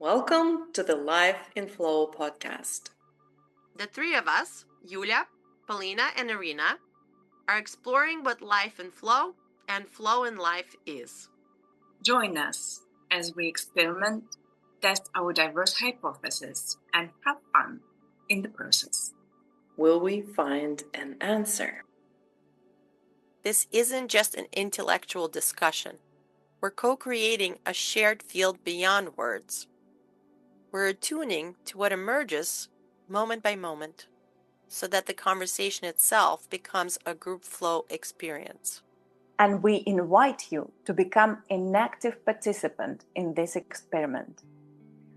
Welcome to the Life in Flow podcast. The three of us, Yulia, Polina, and Irina, are exploring what life in flow and flow in life is. Join us as we experiment, test our diverse hypotheses, and have fun in the process. Will we find an answer? This isn't just an intellectual discussion. We're co-creating a shared field beyond words. We're attuning to what emerges moment by moment so that the conversation itself becomes a group flow experience. And we invite you to become an active participant in this experiment.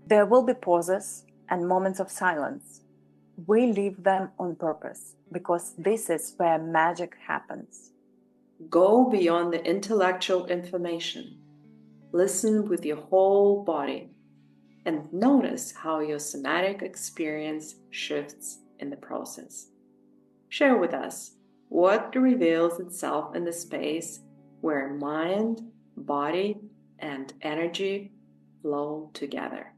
There will be pauses and moments of silence. We leave them on purpose because this is where magic happens. Go beyond the intellectual information. Listen with your whole body and notice how your somatic experience shifts in the process. Share with us what reveals itself in the space where mind, body, and energy flow together.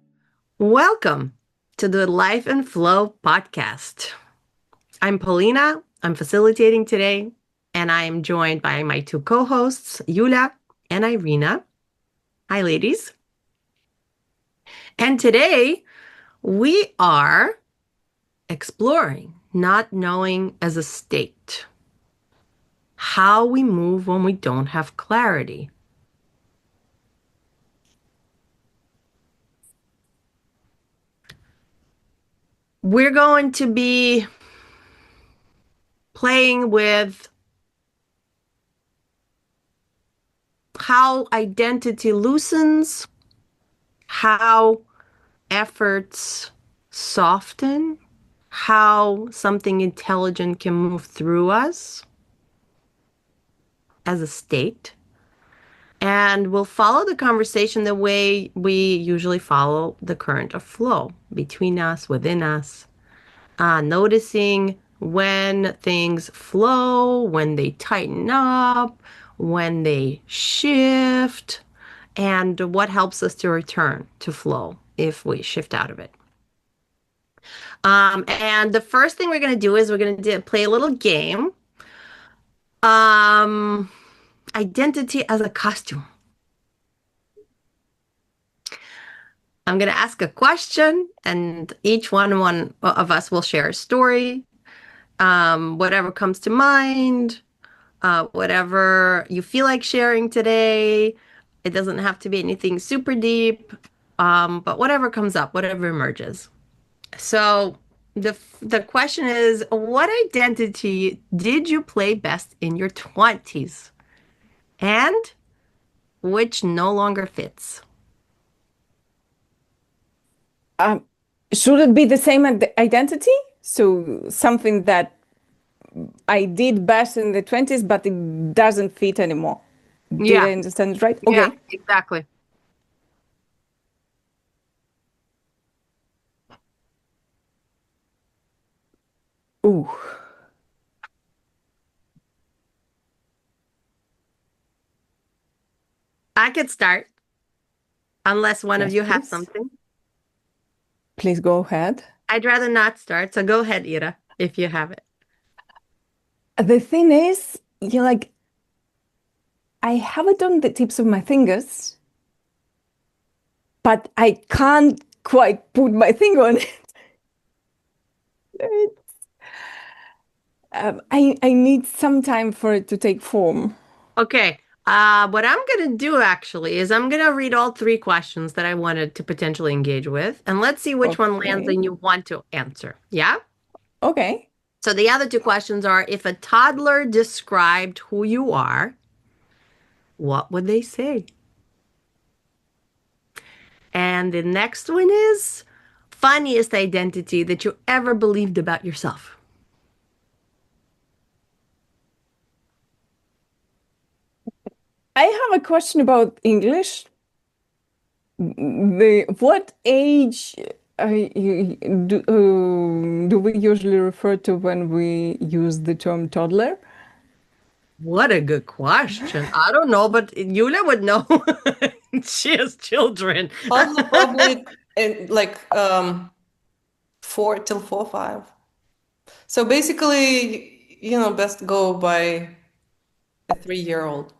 Welcome to the Life and Flow podcast. I'm Polina. I'm facilitating today, and I am joined by my two co-hosts, Yulia and Irina. Hi, ladies. And today we are exploring not knowing as a state, how we move when we don't have clarity. We're going to be playing with how identity loosens, how efforts soften, how something intelligent can move through us as a state. And we'll follow the conversation the way we usually follow the current of flow between us, within us, noticing when things flow, when they tighten up, when they shift, and what helps us to return to flow if we shift out of it. And the first thing we're going to do is we're going to play a little game. Identity as a costume. I'm going to ask a question, and each one of us will share a story, whatever comes to mind, whatever you feel like sharing today. It doesn't have to be anything super deep, but whatever comes up, whatever emerges. So the question is, what identity did you play best in your 20s? And which no longer fits? Should it be the same identity? So something that I did best in the 20s, but it doesn't fit anymore. Did I understand it right? Okay. Yeah, exactly. Ooh. I could start, unless one of you has please. something. Please go ahead. I'd rather not start, so go ahead, Ira, if you have it. The thing is, I have it on the tips of my fingers, but I can't quite put my finger on it. I need some time for it to take form. Okay. What I'm going to do actually is I'm going to read all three questions that I wanted to potentially engage with, and let's see which one lands and you want to answer. Yeah? Okay. So the other two questions are, if a toddler described who you are, what would they say? And the next one is, funniest identity that you ever believed about yourself. I have a question about English. What age do we usually refer to when we use the term toddler? What a good question. I don't know, but Yulia would know. She has children. Toddler And like 4 or 5. So basically, best go by a 3-year-old.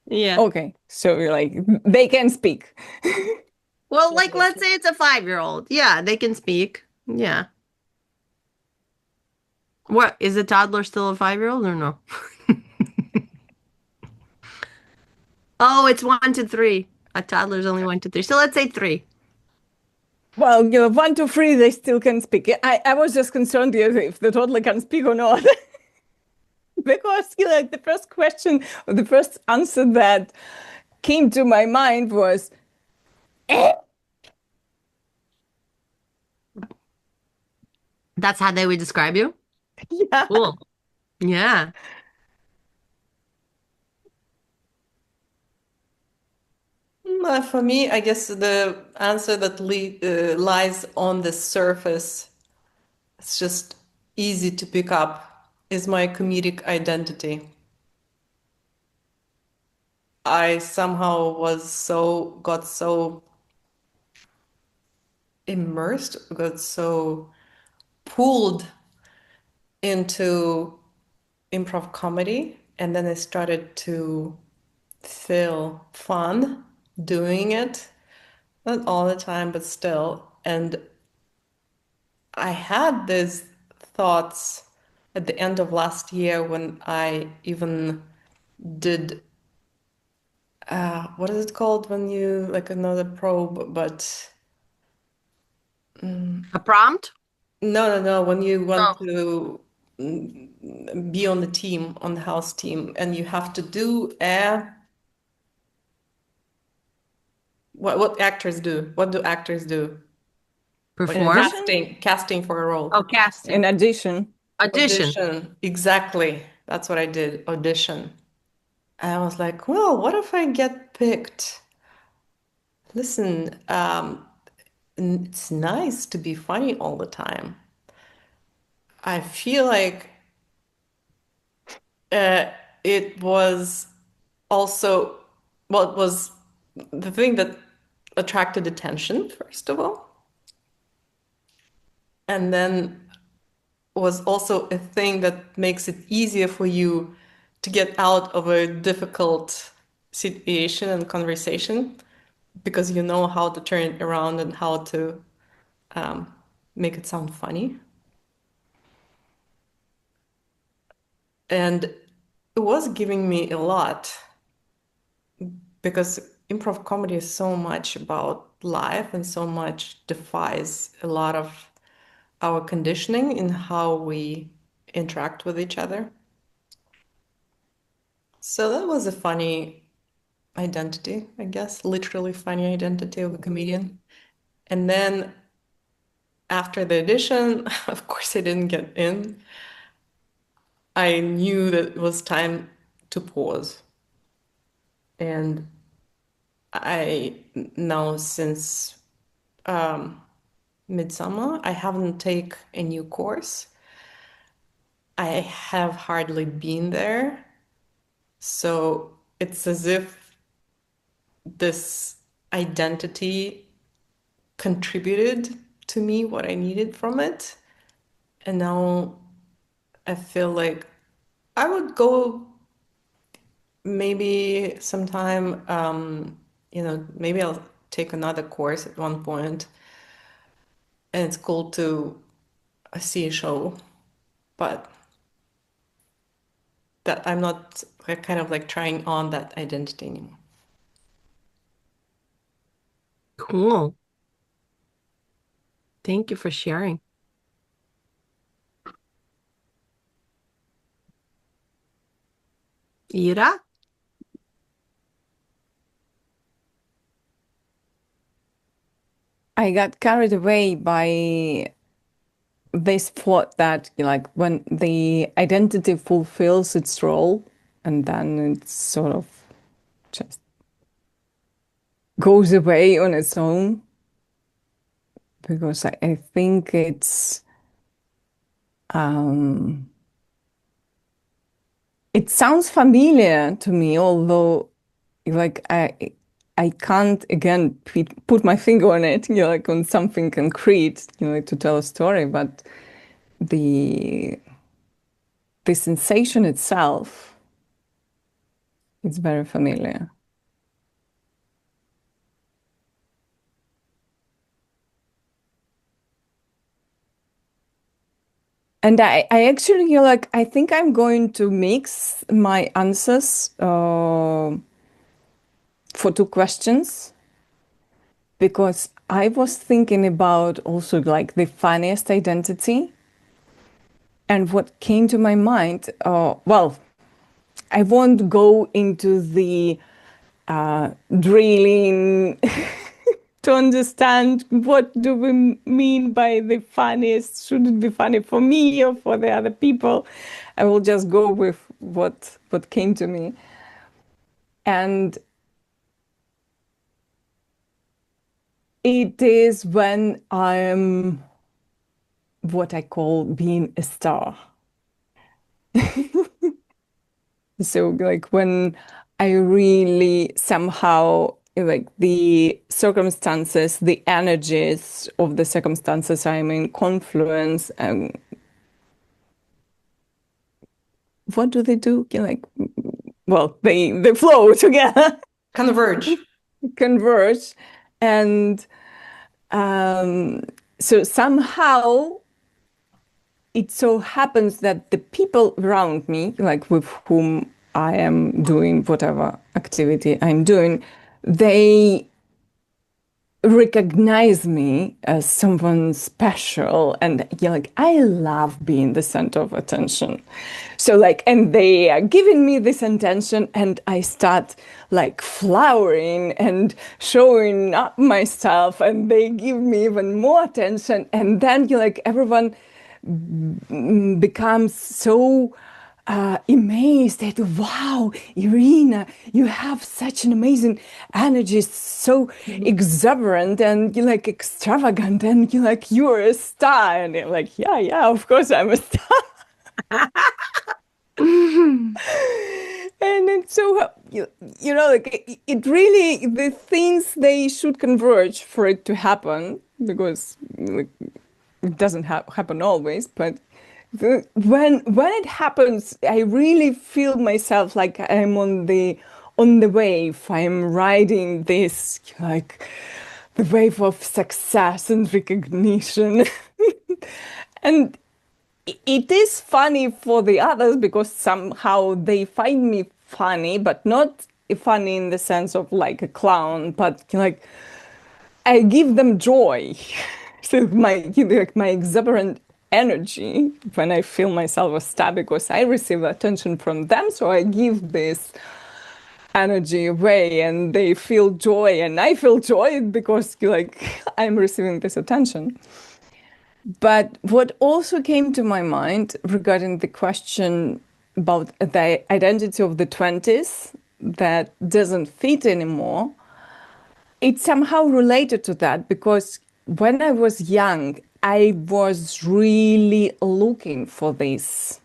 Yeah. Okay, so you're like, they can speak. Well, like, let's say it's a 5-year-old. Yeah, they can speak. Yeah. What, is a toddler still a 5-year-old or no? Oh, it's 1 to 3. A toddler's only 1 to 3. So let's say 3. Well, 1 to 3, they still can speak. I was just concerned if the toddler can speak or not. Because like the first question or the first answer that came to my mind was, That's how they would describe you? yeah. Cool. Yeah. For me, I guess the answer that lies on the surface, it's just easy to pick up, is my comedic identity. I somehow got so immersed, got so pulled into improv comedy, and then I started to feel fun doing it. Not all the time, but still. And I had these thoughts at the end of last year when I even did what is it called when you like another probe, but A prompt? no, when you want Oh. to be on the team, on the house team, and you have to do a what actors do. What do actors do? Like Perform? casting for a role. Oh, casting. In addition, Audition. Audition. Exactly. That's what I did. Audition. And I was like, well, what if I get picked? Listen, it's nice to be funny all the time. I feel like uh, it was also, well, it was the thing that attracted attention, first of all. And then was also a thing that makes it easier for you to get out of a difficult situation and conversation because you know how to turn it around and how to make it sound funny. And it was giving me a lot because improv comedy is so much about life and so much defies a lot of our conditioning in how we interact with each other. So that was a funny identity, I guess, literally funny identity of a comedian. And then after the audition, of course, I didn't get in. I knew that it was time to pause. And I now, since midsummer, I haven't taken a new course. I have hardly been there. So it's as if this identity contributed to me what I needed from it. And now I feel like I would go maybe sometime, maybe I'll take another course at one point. And it's cool to see a show, but that I'm not like, kind of like trying on that identity anymore. Cool. Thank you for sharing. Ira? I got carried away by this thought that like when the identity fulfills its role and then it sort of just goes away on its own, because I think it sounds familiar to me, although like I can't again put my finger on it, like on something concrete, like to tell a story, but the sensation itself is very familiar. And I actually like, I think I'm going to mix my answers for 2 questions, because I was thinking about also like the funniest identity. And what came to my mind, well, I won't go into the drilling to understand what do we mean by the funniest. Should it be funny for me or for the other people? I will just go with what came to me. And it is when I'm what I call being a star. So like when I really somehow like the circumstances, the energies of the circumstances I'm in confluence, and what do they do? Like, well, they flow together, Converge. converge, and so somehow it so happens that the people around me, like with whom I am doing whatever activity I'm doing, they recognize me as someone special, and like I love being the center of attention. So like, and they are giving me this attention, and I start like flowering and showing up myself, and they give me even more attention, and then like everyone becomes so amazed that, wow, Irina, you have such an amazing energy, so exuberant and you like extravagant, and you like you're a star, and you're like, yeah, of course I'm a star. And it's so you know, like it really, the things, they should converge for it to happen, because like, it doesn't happen always, but when it happens, I really feel myself like I'm on the wave. I'm riding this like the wave of success and recognition. And it is funny for the others because somehow they find me funny, but not funny in the sense of like a clown, but like I give them joy. So my exuberant energy, when I feel myself a star, because I receive attention from them, so I give this energy away, and they feel joy, and I feel joy because like I'm receiving this attention. But what also came to my mind regarding the question about the identity of the 20s that doesn't fit anymore, it's somehow related to that, because when I was young, I was really looking for this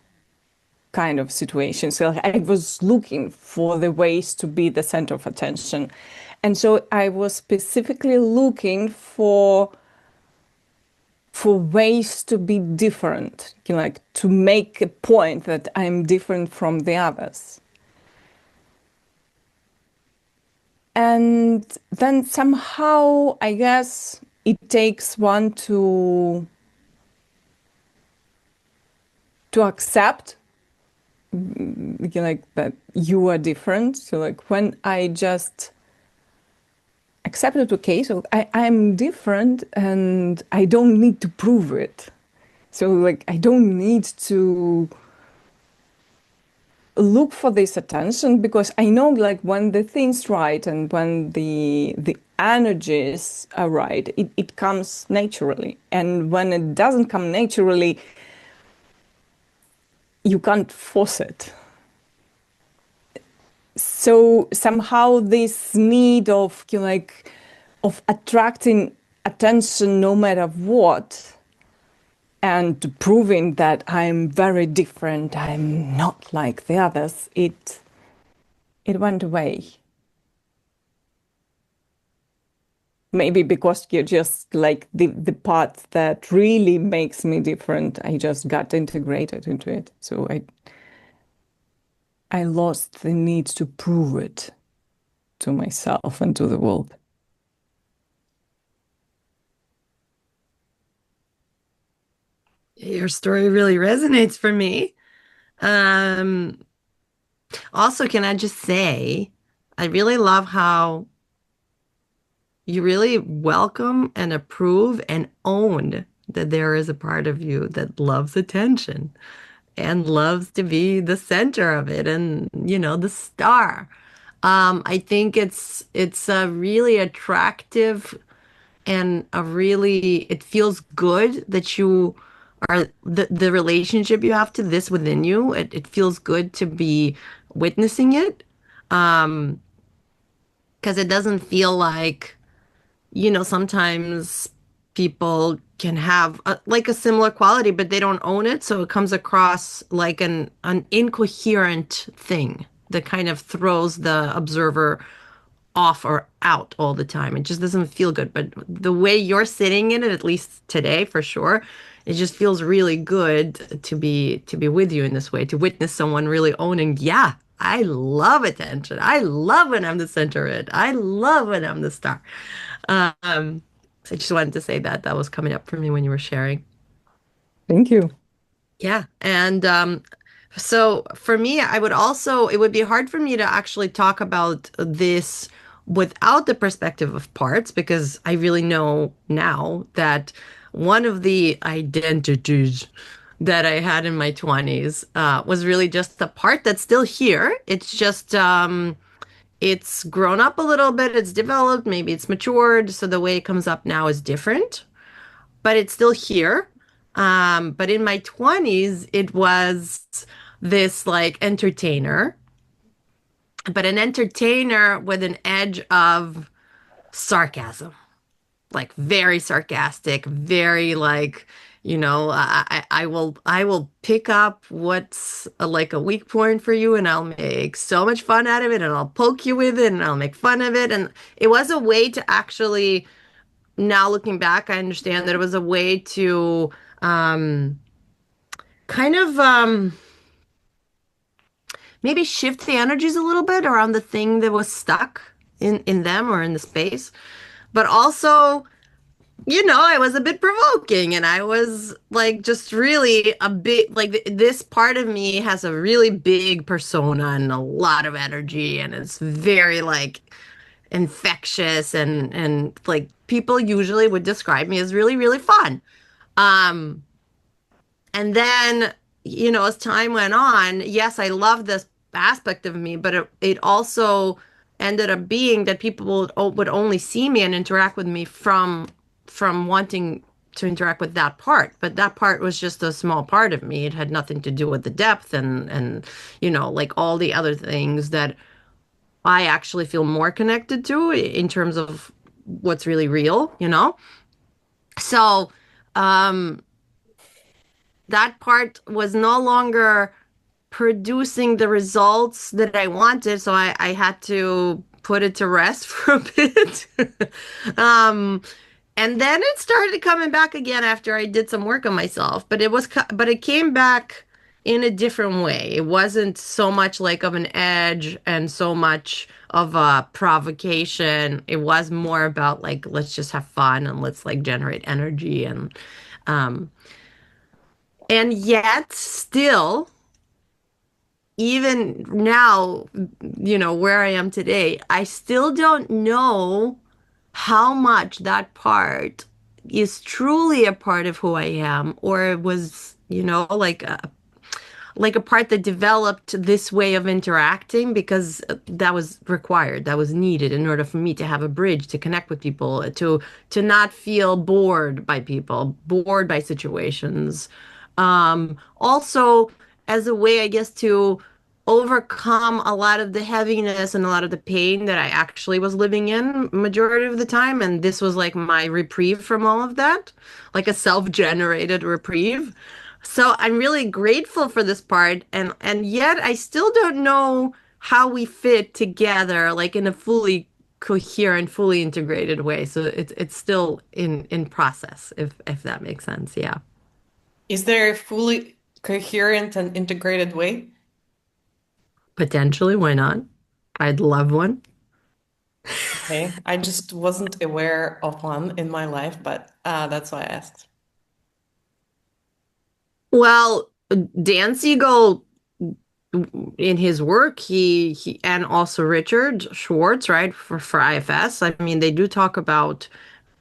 kind of situation. So I was looking for the ways to be the center of attention. And so I was specifically looking for ways to be different, like to make a point that I'm different from the others. And then somehow, I guess, it takes one to accept like that you are different. So like when I just accepted, okay, so I'm different and I don't need to prove it. So like I don't need to look for this attention, because I know like when the thing's right and when the energies are right, it comes naturally. And when it doesn't come naturally, you can't force it. So somehow this need of like of attracting attention no matter what, and proving that I'm very different, I'm not like the others, it went away. Maybe because you're just like the part that really makes me different. I just got integrated into it. So I lost the need to prove it to myself and to the world. Your story really resonates for me. Um, Also, can I just say, I really love how you really welcome and approve and own that there is a part of you that loves attention and loves to be the center of it and, the star. I think it's a really attractive and it feels good that you are the relationship you have to this within you. It feels good to be witnessing it. Because it doesn't feel like, sometimes people can have like a similar quality, but they don't own it. So it comes across like an incoherent thing that kind of throws the observer off or out all the time. It just doesn't feel good. But the way you're sitting in it, at least today for sure, it just feels really good to be with you in this way, to witness someone really owning, yeah, I love attention. I love when I'm the center of it. I love when I'm the star. So I just wanted to say that that was coming up for me when you were sharing. Thank you. Yeah. And so for me, it would be hard for me to actually talk about this without the perspective of parts, because I really know now that one of the identities that I had in my 20s was really just the part that's still here. It's just, it's grown up a little bit, it's developed, maybe it's matured. So the way it comes up now is different, but it's still here. But in my 20s, it was this like entertainer, but an entertainer with an edge of sarcasm, like very sarcastic, very like, I will pick up what's like a weak point for you and I'll make so much fun out of it and I'll poke you with it and I'll make fun of it. And it was a way to actually, now looking back, I understand that it was a way to um, kind of maybe shift the energies a little bit around the thing that was stuck in them or in the space. But also, I was a bit provoking and I was like just really a bit like this part of me has a really big persona and a lot of energy and it's very like infectious and like people usually would describe me as really, really fun. Um, And then, as time went on, yes, I love this aspect of me, but it also ended up being that people would only see me and interact with me from wanting to interact with that part. But that part was just a small part of me. It had nothing to do with the depth and like all the other things that I actually feel more connected to in terms of what's really real. So, um, that part was no longer producing the results that I wanted. So I had to put it to rest for a bit. um, and then it started coming back again after I did some work on myself. But it came back in a different way. It wasn't so much like of an edge and so much of a provocation. It was more about like, let's just have fun and let's like generate energy um, and yet, still, even now, where I am today, I still don't know how much that part is truly a part of who I am, or it was, like a part that developed this way of interacting because that was required, that was needed in order for me to have a bridge to connect with people, to not feel bored by people, bored by situations. Also, as a way, I guess, to overcome a lot of the heaviness and a lot of the pain that I actually was living in majority of the time. And this was like my reprieve from all of that, like a self-generated reprieve. So I'm really grateful for this part, and yet I still don't know how we fit together, like in a fully coherent, fully integrated way. So it's still in process, if that makes sense. Yeah. Is there a fully coherent and integrated way? Potentially, why not? I'd love one. Okay, I just wasn't aware of one in my life, but that's why I asked. Well, Dan Siegel in his work, he and also Richard Schwartz, right, for IFS. I mean, they do talk about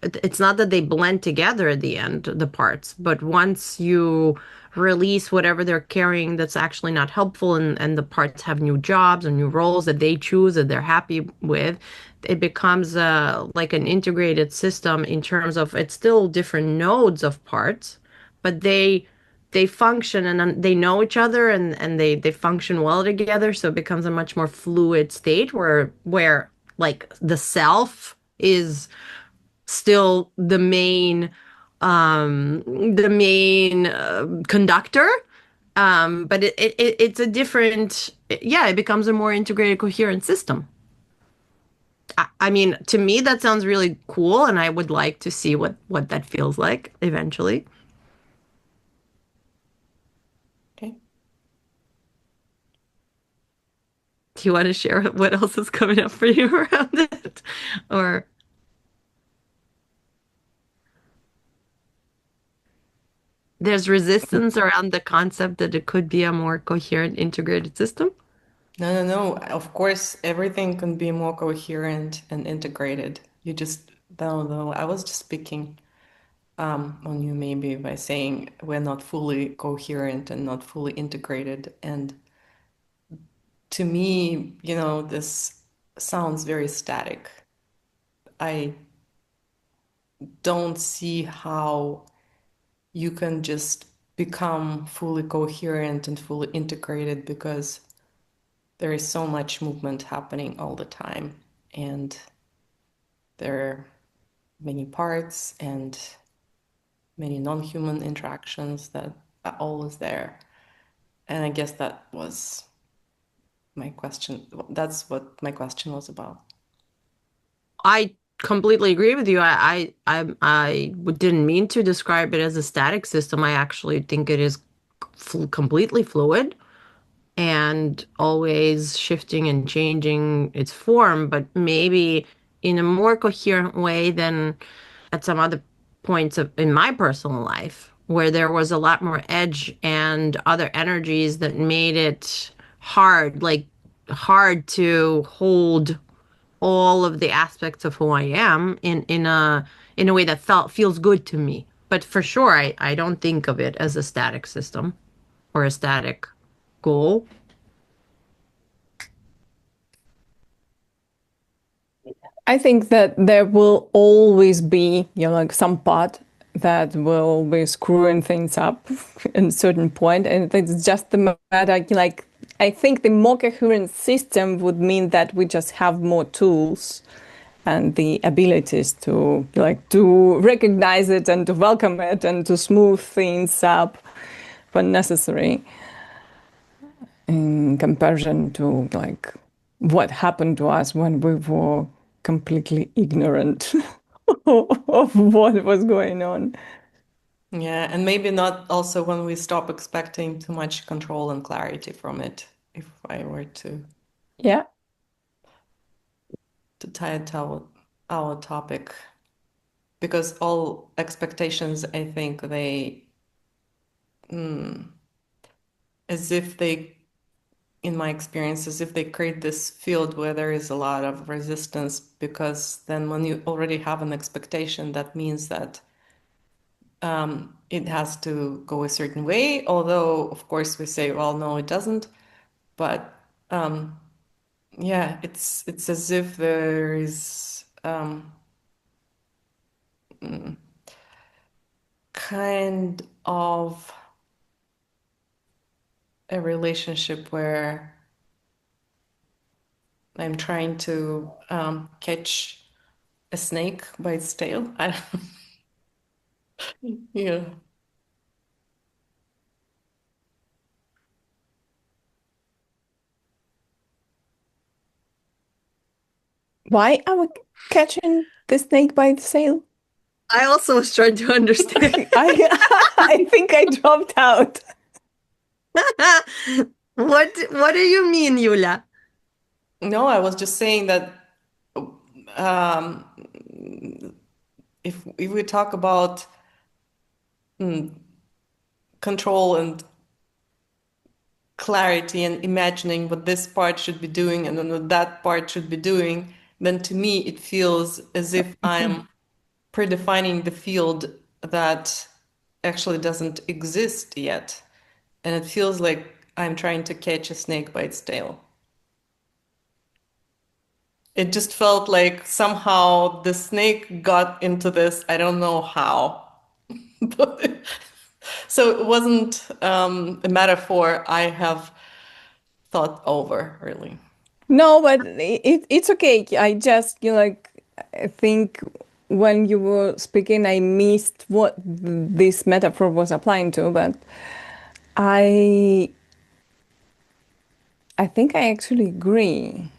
it's not that they blend together at the end, the parts, but once you release whatever they're carrying that's actually not helpful, and the parts have new jobs and new roles that they choose that they're happy with, it becomes like an integrated system in terms of it's still different nodes of parts, but they function and they know each other, and they function well together, so it becomes a much more fluid state where like the self is still the main conductor, but it's a different, yeah, it becomes a more integrated, coherent system. I mean, to me that sounds really cool, and I would like to see what that feels like eventually. Okay. Do you want to share what else is coming up for you around it? Or there's resistance around the concept that it could be a more coherent, integrated system? No, no, no. Of course, everything can be more coherent and integrated. You just don't know. I was just speaking on you maybe by saying we're not fully coherent and not fully integrated. And to me, this sounds very static. I don't see how you can just become fully coherent and fully integrated because there is so much movement happening all the time. And there are many parts and many non-human interactions that are always there. And I guess that was my question. That's what my question was about. I completely agree with you. I didn't mean to describe it as a static system. I actually think it is completely fluid and always shifting and changing its form, but maybe in a more coherent way than at some other points in my personal life, where there was a lot more edge and other energies that made it hard to hold all of the aspects of who I am in a way that feels good to me. But for sure, I don't think of it as a static system or a static goal. I think that there will always be, like some part that will be screwing things up at a certain point, and it's just the matter. Like, I think the more coherent system would mean that we just have more tools and the abilities to recognize it and to welcome it and to smooth things up when necessary, in comparison to like what happened to us when we were completely ignorant of what was going on. Yeah, and maybe not also when we stop expecting too much control and clarity from it, if I were Yeah. to tie it to our topic. Because all expectations, I think as if they, in my experience, as if they create this field where there is a lot of resistance, because then when you already have an expectation, that means that it has to go a certain way. Although, of course, we say, well, no, it doesn't. But yeah, it's as if there is kind of a relationship where I'm trying to catch a snake by its tail. I don't, yeah. Why are we catching the snake by the tail? I also was trying to understand. I think I dropped out. What do you mean, Yulia? No, I was just saying that um, if we talk about control and clarity and imagining what this part should be doing and then what that part should be doing, then to me it feels as if I'm predefining the field that actually doesn't exist yet. And it feels like I'm trying to catch a snake by its tail. It just felt like somehow the snake got into this. I don't know how. But so it wasn't a metaphor I have thought over, really. No, but it's okay. I just, I think when you were speaking, I missed what this metaphor was applying to, but I I think I actually agree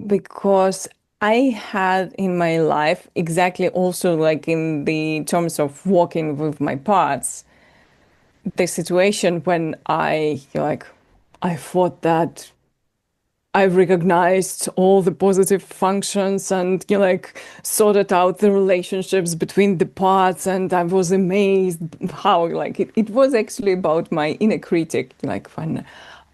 because I had in my life exactly also like in the terms of walking with my parts, the situation when I thought that I recognized all the positive functions and sorted out the relationships between the parts, and I was amazed how it was actually about my inner critic, when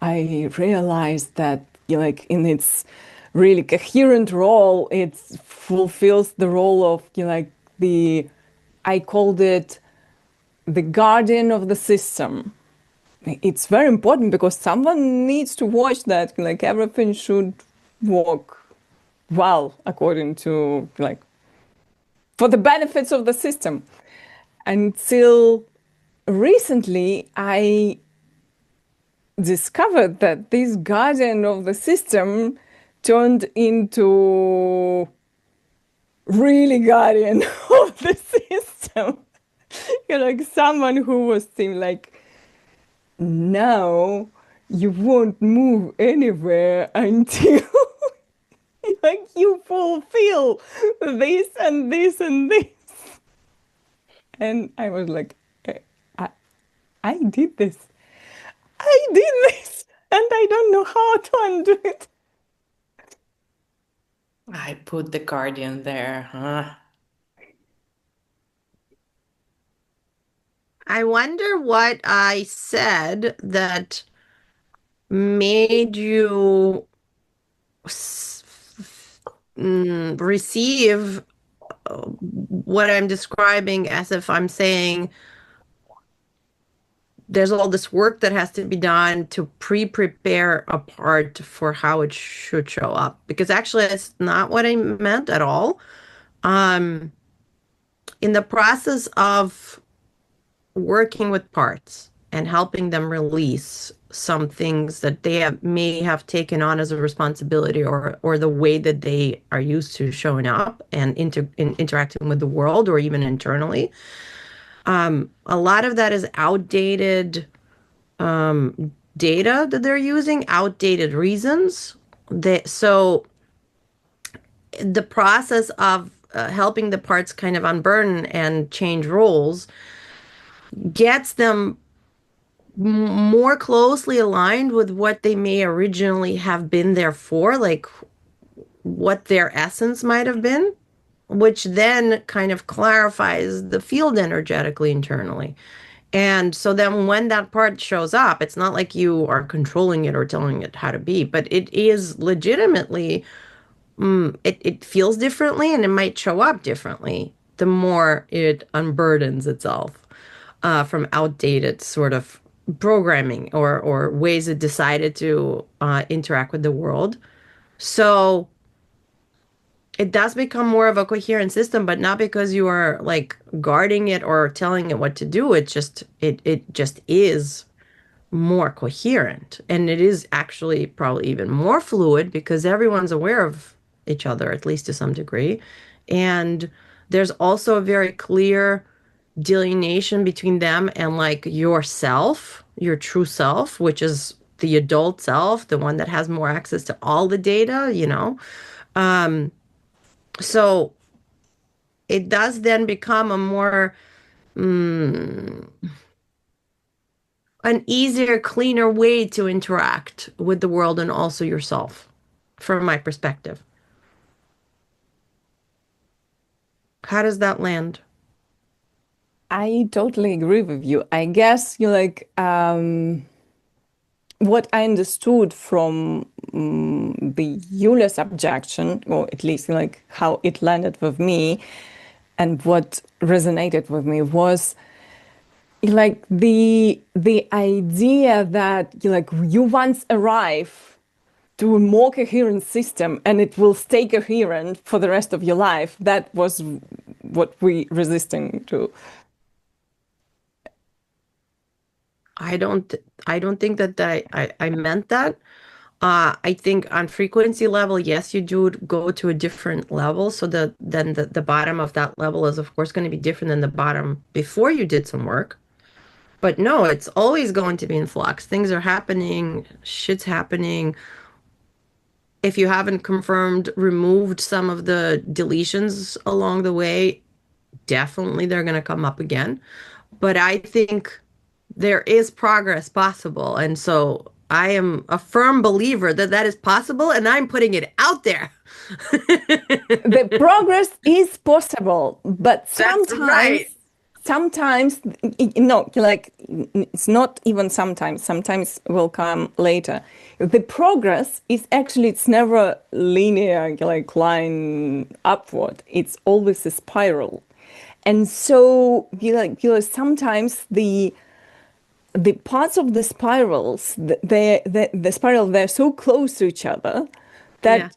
I realized that in its really coherent role it fulfills the role of the I called it the guardian of the system. It's very important because someone needs to watch that. Everything should work well according to for the benefits of the system. Until recently, I discovered that this guardian of the system turned into really guardian of the system. Someone who was seemed like now you won't move anywhere until you fulfill this and this and this. And I was like, I, I did this. I did this. And I don't know how to undo it. I put the guardian there, huh? I wonder what I said that made you receive what I'm describing as if I'm saying there's all this work that has to be done to prepare a part for how it should show up. Because actually, it's not what I meant at all. Um, in the process of working with parts and helping them release some things that may have taken on as a responsibility or the way that they are used to showing up and interacting with the world or even internally. A lot of that is outdated data that they're using, outdated reasons. So the process of helping the parts kind of unburden and change roles gets them more closely aligned with what they may originally have been there for, like what their essence might have been, which then kind of clarifies the field energetically internally. And so then when that part shows up, it's not like you are controlling it or telling it how to be, but it is legitimately, it feels differently and it might show up differently the more it unburdens itself from outdated sort of programming or ways it decided to interact with the world. So it does become more of a coherent system, but not because you are like guarding it or telling it what to do. It just is more coherent. And it is actually probably even more fluid because everyone's aware of each other, at least to some degree. And there's also a very clear delineation between them and like yourself, your true self, which is the adult self, the one that has more access to all the data, So it does then become a more an easier, cleaner way to interact with the world and also yourself, from my perspective. How does that land? I totally agree with you. I guess you like what I understood from the Yulia's objection, or at least like how it landed with me, and what resonated with me was like the idea that you once arrive to a more coherent system and it will stay coherent for the rest of your life. That was what we resisting to. I don't think that I meant that. I think on frequency level, yes, you do go to a different level. So then the bottom of that level is of course going to be different than the bottom before you did some work. But no, it's always going to be in flux. Things are happening, shit's happening. If you haven't confirmed, removed some of the deletions along the way, definitely they're going to come up again. But I think there is progress possible. And so I am a firm believer that that is possible, and I'm putting it out there. The progress is possible, but That's right. sometimes, no, like it's not even sometimes will come later. The progress is actually, it's never linear, like line upward. It's always a spiral. And so sometimes the parts of the spirals, the spiral, they're so close to each other Yeah.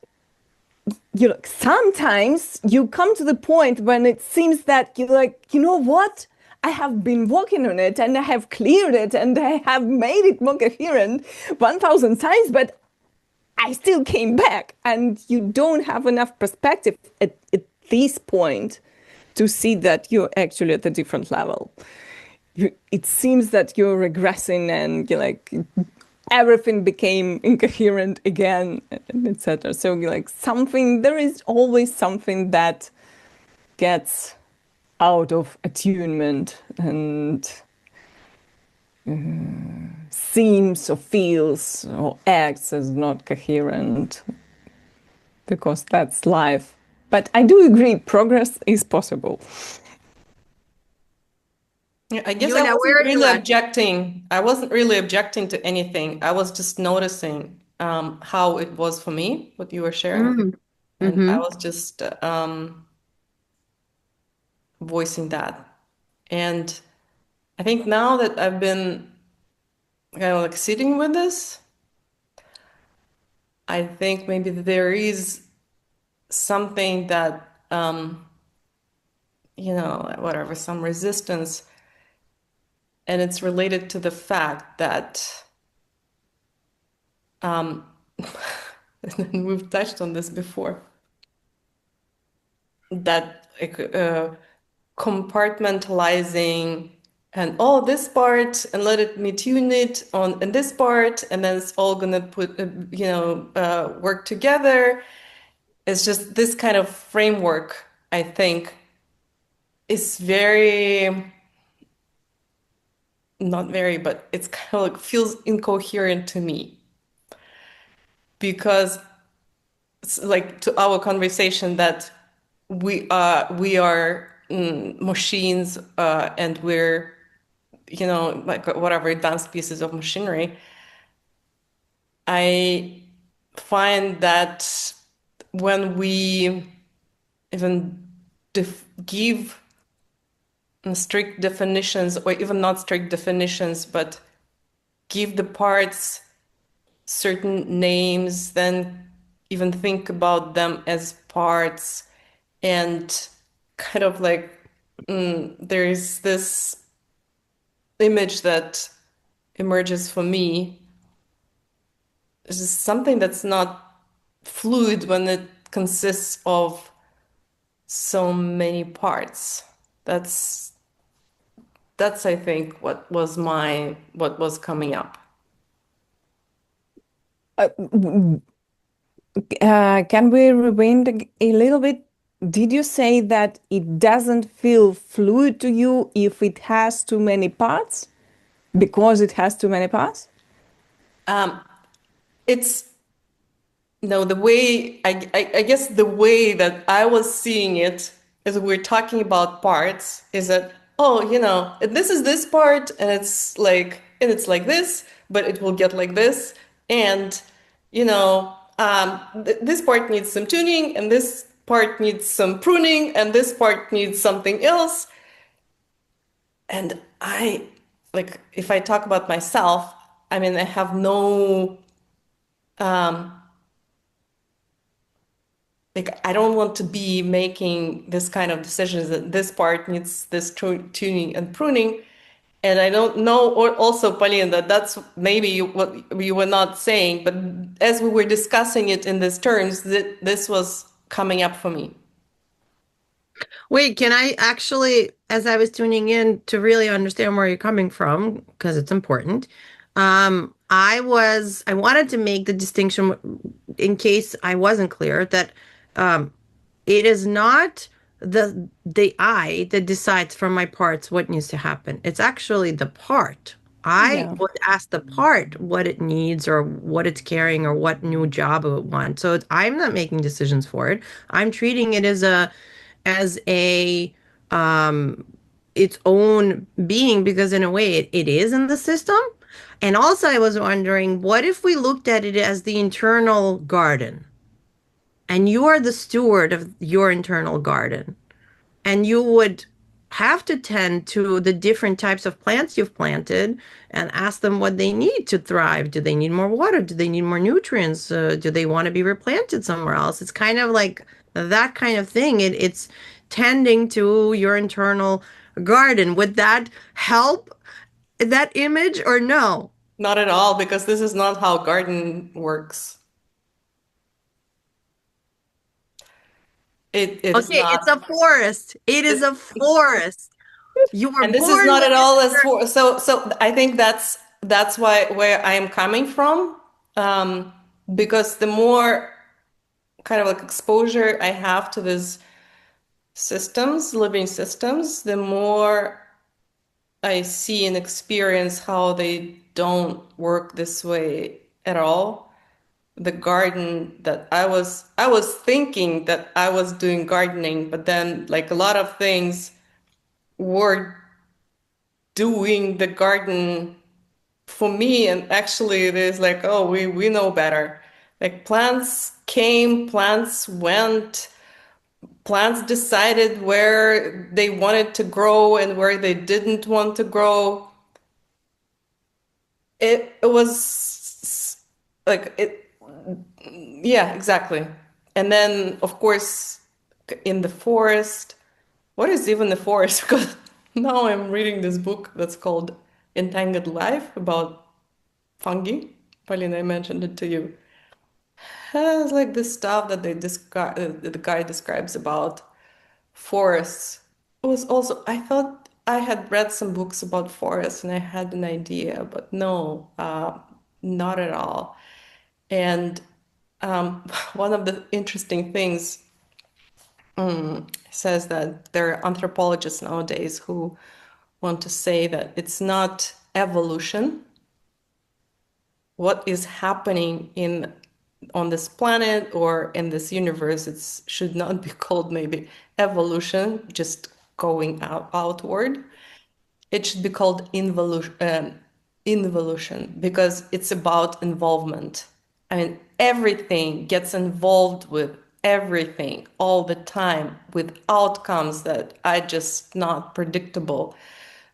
that sometimes you come to the point when it seems that you're like, you know what? I have been working on it and I have cleared it and I have made it more coherent 1,000 times, but I still came back. And you don't have enough perspective at this point to see that you're actually at a different level. It seems that you're regressing and you're like, everything became incoherent again, etc. So like there is always something that gets out of attunement and seems or feels or acts as not coherent, because that's life. But I do agree, progress is possible. Yeah, I guess I Yulia, wasn't where are you really at? objecting. I wasn't really objecting to anything. I was just noticing how it was for me, what you were sharing. Mm. And I Mm-hmm. was just voicing that. And I think now that I've been kind of like sitting with this, I think maybe there is something that, whatever, some resistance. And it's related to the fact that, and we've touched on this before, that compartmentalizing and this part and me tune it on in this part and then it's all gonna work together. It's just this kind of framework, I think, is not very, but it's kind of like feels incoherent to me, because it's like to our conversation that we are machines, and we're like whatever advanced pieces of machinery. I find that when we even give strict definitions, or even not strict definitions, but give the parts certain names, then even think about them as parts, and kind of like there is this image that emerges for me. This is something that's not fluid when it consists of so many parts. That's I think what was coming up. Can we rewind a little bit? Did you say that it doesn't feel fluid to you if it has too many parts? Because it has too many parts? It's no, the way I guess the way that I was seeing it as we're talking about parts is that, oh, this is this part and it's like this, but it will get like this, and this part needs some tuning, and this part needs some pruning, and this part needs something else. And if I talk about myself, I mean, I have no I don't want to be making this kind of decisions that this part needs this tuning and pruning. And I don't know, or also, Pauline, that's maybe what you were not saying, but as we were discussing it in these terms, this was coming up for me. Wait, can I actually, as I was tuning in to really understand where you're coming from, because it's important, I wanted to make the distinction in case I wasn't clear that um, it is not the I that decides from my parts what needs to happen. It's actually the part. I Yeah. would ask the part what it needs or what it's carrying or what new job it wants. So I'm not making decisions for it. I'm treating it as a its own being because in a way it is in the system. And also I was wondering, what if we looked at it as the internal garden and you are the steward of your internal garden and you would have to tend to the different types of plants you've planted and ask them what they need to thrive. Do they need more water? Do they need more nutrients? Do they want to be replanted somewhere else? It's kind of like that kind of thing. It's tending to your internal garden. Would that help that image or no? Not at all, because this is not how garden works. It is Okay, not. it's a forest. It is a forest. You were And this is born not with at it. all as for so I think that's why where I am coming from, because the more kind of like exposure I have to these systems, living systems, the more I see and experience how they don't work this way at all. The garden that I was thinking that I was doing gardening, but then like a lot of things were doing the garden for me, and actually it is like, oh, we know better. Like plants came, plants went, plants decided where they wanted to grow and where they didn't want to grow. It was like it, yeah, exactly. And then of course in the forest, what is even the forest? Because now I'm reading this book that's called Entangled Life about fungi. Pauline, I mentioned it to you. Has like this stuff that they describe, the guy describes about forests. It was also, I thought I had read some books about forests and I had an idea, but no, not at all. And one of the interesting things says that there are anthropologists nowadays who want to say that it's not evolution. What is happening in on this planet or in this universe, it should not be called maybe evolution, just going outward. It should be called involution because it's about involvement. I mean, everything gets involved with everything all the time with outcomes that are just not predictable.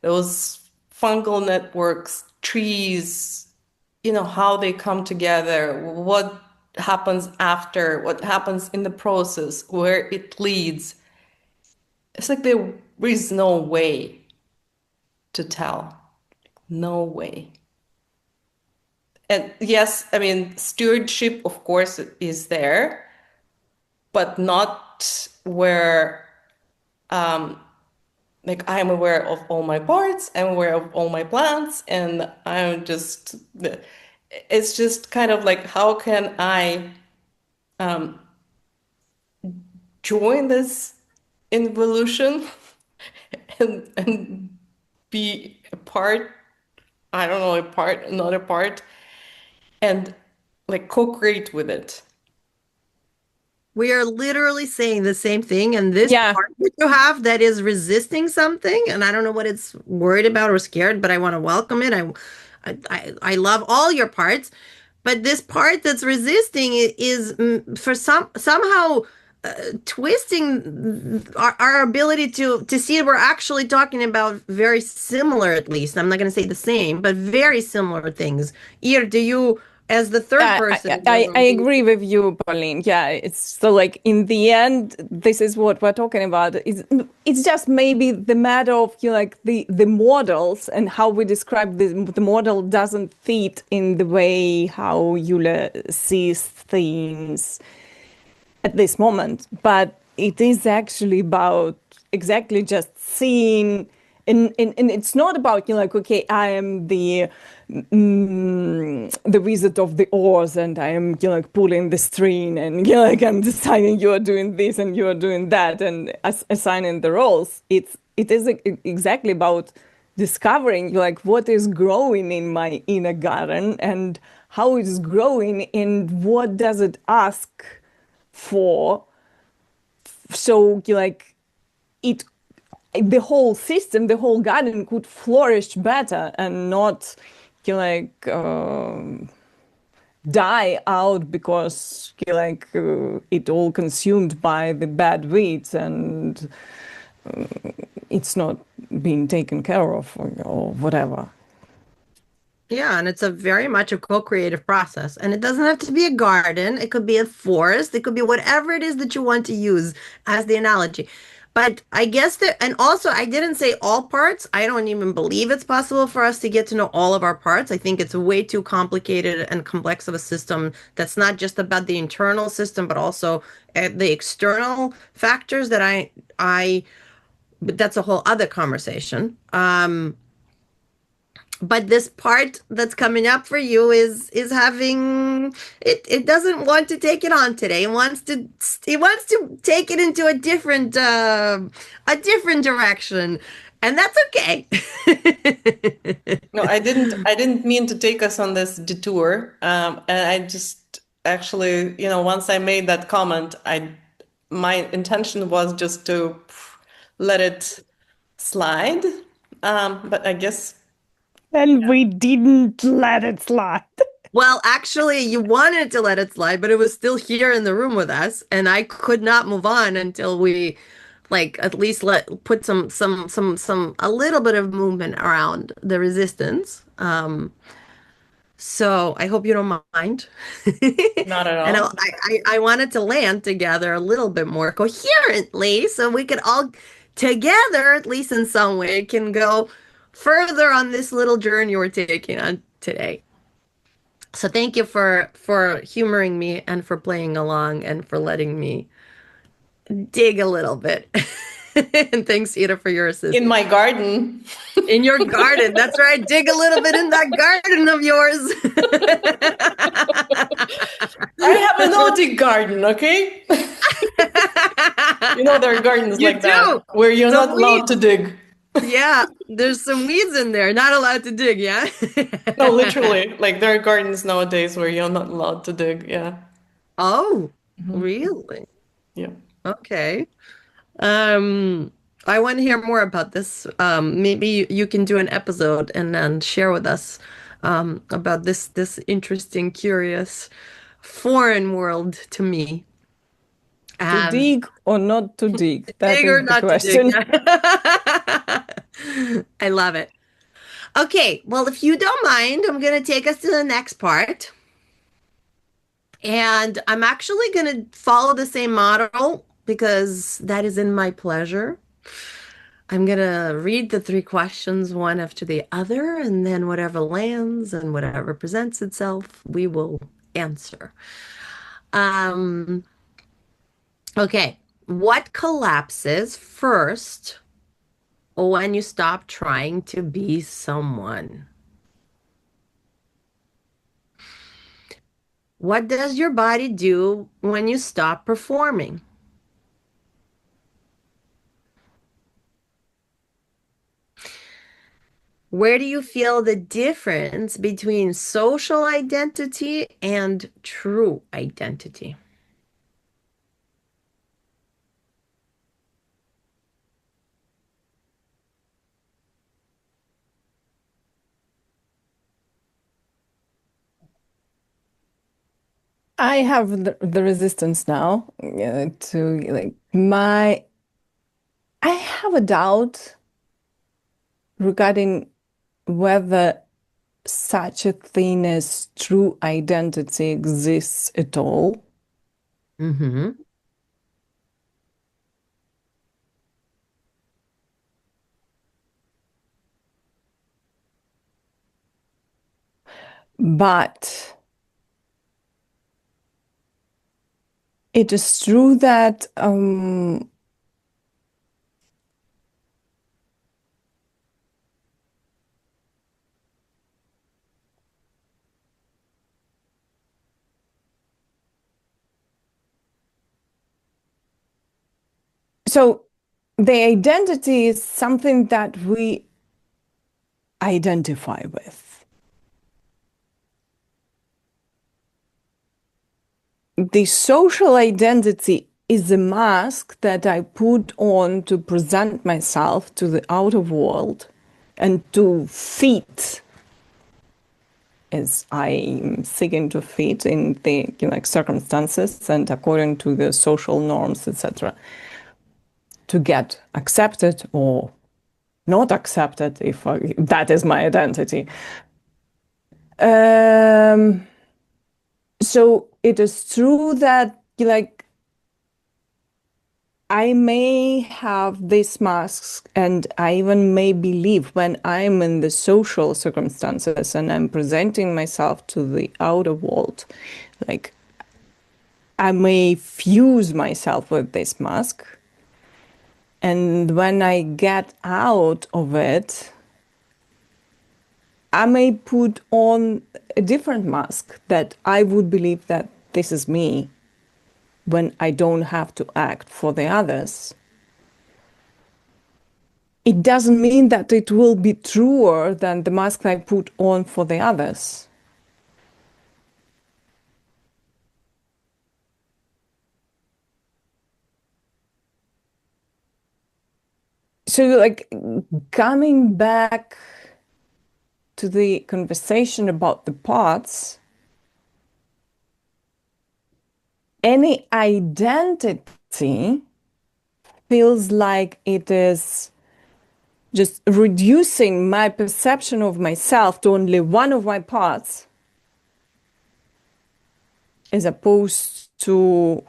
Those fungal networks, trees, how they come together, what happens after, what happens in the process, where it leads. It's like there is no way to tell. No way. And yes, I mean, stewardship, of course, is there, but not where, like, I'm aware of all my parts, I'm aware of all my plants, and I'm just, it's just kind of like, how can I join this involution and be a part, I don't know, a part, another part, and like co-create with it. We are literally saying the same thing, and this Yeah. part that you have that is resisting something, and I don't know what it's worried about or scared, but I want to welcome it. I love all your parts, but this part that's resisting is for somehow twisting our ability to see we're actually talking about very similar, at least. I'm not going to say the same, but very similar things. Ir, do you, as the third person, I agree with you, Pauline. Yeah, it's so like in the end, this is what we're talking about. It's just maybe the matter of like the models and how we describe the model doesn't fit in the way how Yula sees things at this moment, but it is actually about exactly just seeing, and it's not about, like, okay, I am the wizard of the oars, and I am, like, pulling the string, and like I'm deciding you are doing this and you are doing that, and assigning the roles. It is exactly about discovering, like, what is growing in my inner garden and how it is growing and what does it ask for, so like it, the whole system, the whole garden could flourish better and not like die out because like it all consumed by the bad weeds and it's not being taken care of or whatever. Yeah, and it's a very much a co-creative process. And it doesn't have to be a garden. It could be a forest. It could be whatever it is that you want to use as the analogy. But I guess that, and also I didn't say all parts. I don't even believe it's possible for us to get to know all of our parts. I think it's way too complicated and complex of a system that's not just about the internal system, but also the external factors that but that's a whole other conversation. But this part that's coming up for you is having it doesn't want to take it on today. It wants to take it into a different direction, and that's okay. No, I didn't mean to take us on this detour. And I just actually, once I made that comment, my intention was just to let it slide. But I guess, And we didn't let it slide. Well, actually, you wanted to let it slide, but it was still here in the room with us, and I could not move on until we, like, at least put some a little bit of movement around the resistance. So I hope you don't mind. not at And all. I wanted to land together a little bit more coherently, so we could all together, at least in some way, can go further on this little journey we're taking on today. So thank you for humoring me and for playing along and for letting me dig a little bit. And thanks, Ida, for your assistance. In my garden. In your garden. That's right. Dig a little bit in that garden of yours. I have a naughty garden, okay? There are gardens You like that do. where you're Some not allowed weeds. to dig. Yeah, there's some weeds in there. Not allowed to dig, yeah? No, literally. Like there are gardens nowadays where you're not allowed to dig. Yeah. Oh, really? Yeah. Okay. I want to hear more about this. Maybe you can do an episode and then share with us about this interesting, curious, foreign world to me. To dig or not to dig? That Dig or is the not to dig. question. Yeah. I love it. Okay, well, if you don't mind, I'm going to take us to the next part. And I'm actually going to follow the same model because that is in my pleasure. I'm going to read the 3 questions one after the other, and then whatever lands and whatever presents itself, we will answer. Okay. What collapses first when you stop trying to be someone? What does your body do when you stop performing? Where do you feel the difference between social identity and true identity? I have the resistance now to like my. I have a doubt regarding whether such a thing as true identity exists at all. Mm-hmm. But it is true that so the identity is something that we identify with. The social identity is a mask that I put on to present myself to the outer world and to fit as I'm seeking to fit in the circumstances and according to the social norms, etc., to get accepted or not accepted if that is my identity. So it is true that I may have these masks, and I even may believe when I'm in the social circumstances and I'm presenting myself to the outer world, like I may fuse myself with this mask. And when I get out of it, I may put on a different mask that I would believe that this is me when I don't have to act for the others. It doesn't mean that it will be truer than the mask I put on for the others. So, like, coming back to the conversation about the parts, any identity feels like it is just reducing my perception of myself to only one of my parts, as opposed to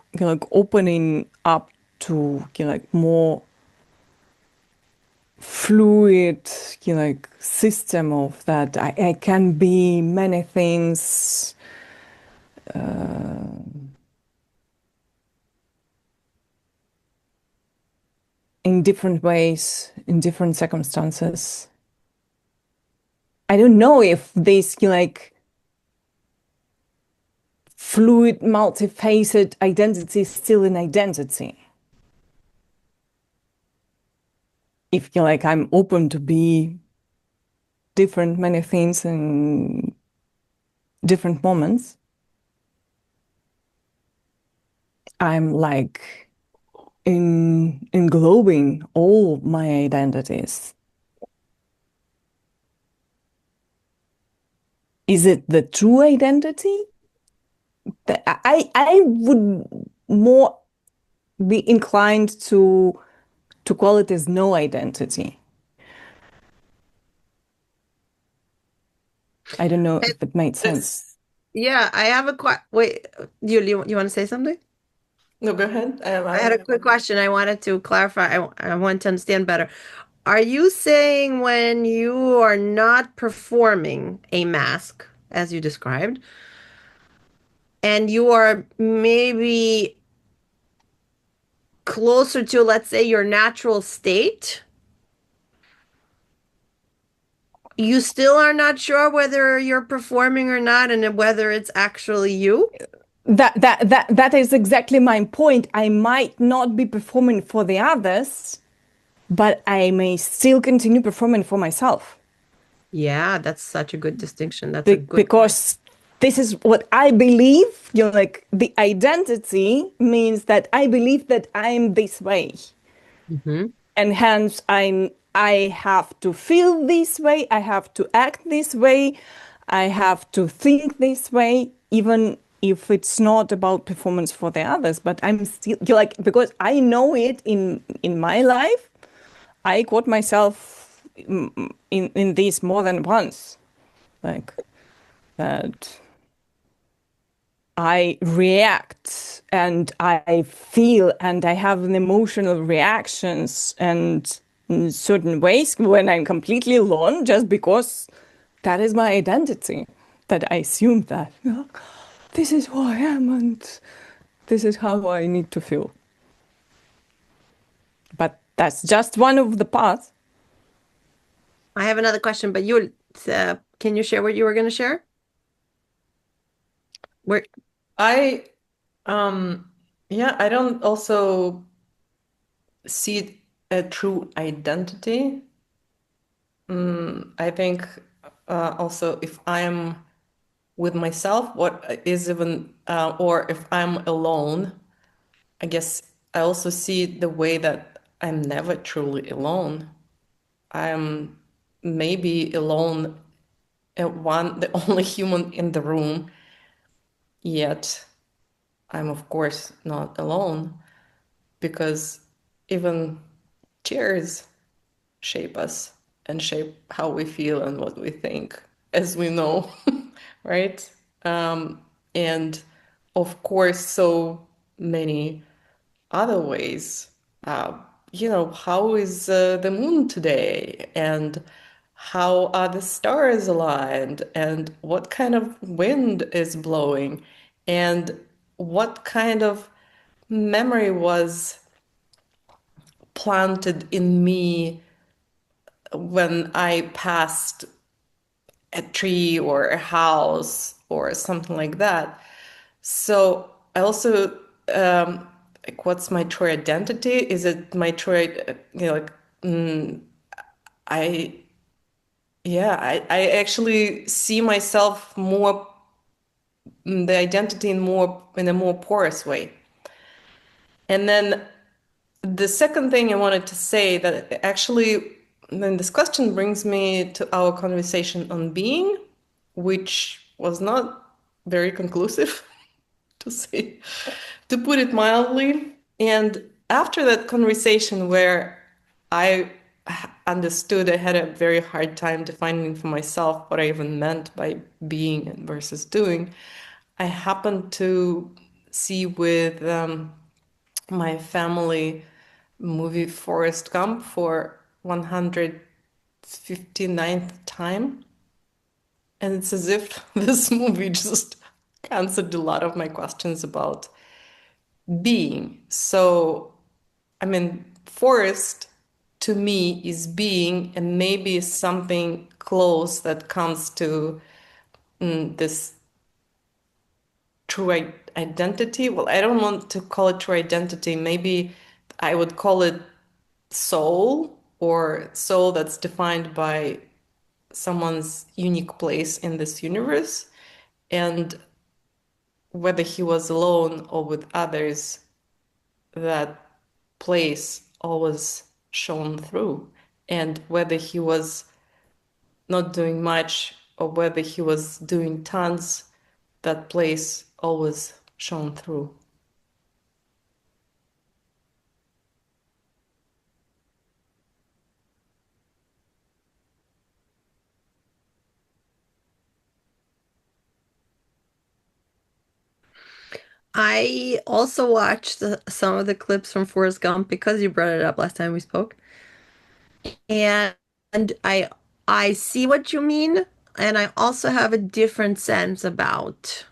opening up to more fluid system of that I can be many things in different ways in different circumstances. I don't know if this fluid multifaceted identity is still an identity. If I'm open to be different many things in different moments, I'm like englobing all my identities. Is it the true identity? I would more be inclined to call it as no identity. I don't know if it made sense. Yeah, I have a wait, you want to say something? No, go ahead. I had a quick question. I wanted to clarify. I want to understand better. Are you saying when you are not performing a mask, as you described, and you are maybe closer to, let's say, your natural state, You still are not sure whether you're performing or not, and whether it's actually you? That is exactly my point. I might not be performing for the others, but I may still continue performing for myself. Yeah, that's such a good distinction. That's a good point. Because this is what I believe. Like the identity means that I believe that I'm this way. Mm-hmm. And hence I have to feel this way, I have to act this way, I have to think this way, even if it's not about performance for the others. But I'm still like, because I know it in my life, I caught myself in this more than once, like that I react and I feel and I have an emotional reactions and in certain ways when I'm completely alone, just because that is my identity. That I assume that this is who I am and this is how I need to feel. But that's just one of the paths. I have another question, but can you share what you were going to share? Where I yeah, I don't also see a true identity. I think also if I'm with myself, what is even, or if I'm alone, I guess I also see the way that I'm never truly alone. I'm maybe alone, the only human in the room, yet I'm of course not alone, because even chairs shape us and shape how we feel and what we think, as we know, right? And of course, so many other ways. How is the moon today? And how are the stars aligned? And what kind of wind is blowing? And what kind of memory was planted in me when I passed a tree or a house or something like that? So I also, like, what's my true identity? Is it my true, like, I, yeah, I actually see myself more, the identity in a more porous way. And then the second thing I wanted to say, that actually, then this question brings me to our conversation on being, which was not very conclusive, to say, to put it mildly. And after that conversation where I understood, I had a very hard time defining for myself what I even meant by being versus doing, I happened to see with my family movie Forrest Gump for 159th time. And it's as if this movie just answered a lot of my questions about being. So, I mean, forest to me is being, and maybe something close that comes to this true identity. Well, I don't want to call it true identity. Maybe I would call it soul, or soul that's defined by someone's unique place in this universe. And whether he was alone or with others, that place always shone through. And whether he was not doing much or whether he was doing tons, that place always shone through. I also watched some of the clips from Forrest Gump because you brought it up last time we spoke. And I see what you mean, and I also have a different sense about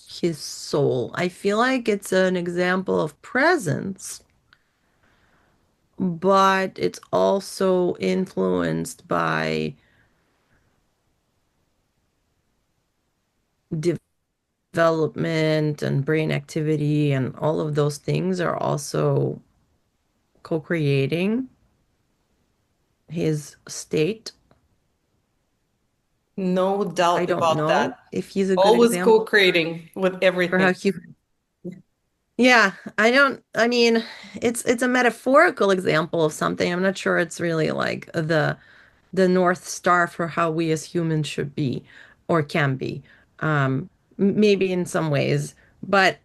his soul. I feel like it's an example of presence but it's also influenced by development and brain activity, and all of those things are also co-creating his state. No I doubt don't about that. know if he's a good Always example co-creating with for everything. how human. Yeah, I mean, it's a metaphorical example of something. I'm not sure it's really like the North Star for how we as humans should be or can be. Maybe in some ways, but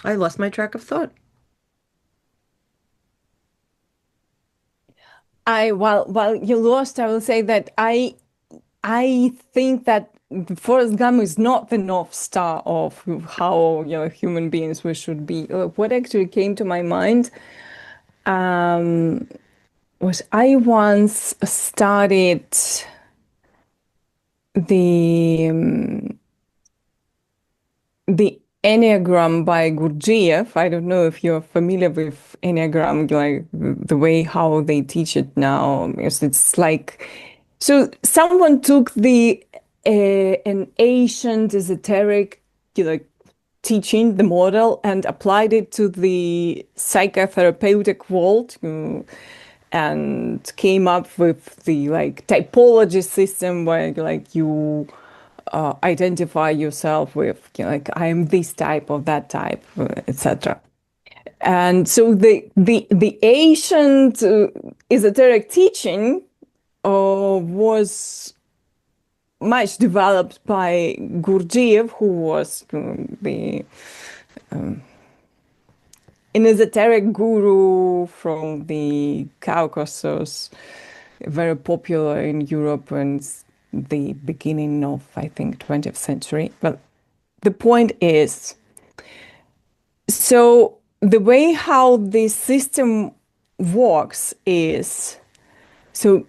I lost my track of thought. While you lost, I will say that I think that Forrest Gump is not the North Star of how human beings we should be. What actually came to my mind was I once studied the the Enneagram by Gurdjieff. I don't know if you're familiar with Enneagram, like the way how they teach it now. Because it's like, so someone took an ancient esoteric, like teaching, the model, and applied it to the psychotherapeutic world. And came up with the like typology system where like you identify yourself with, like I am this type or that type, etc. And so the ancient esoteric teaching was much developed by Gurdjieff, who was the an esoteric guru from the Caucasus, very popular in Europe and the beginning of, I think, 20th century. But the point is, so the way how this system works is, so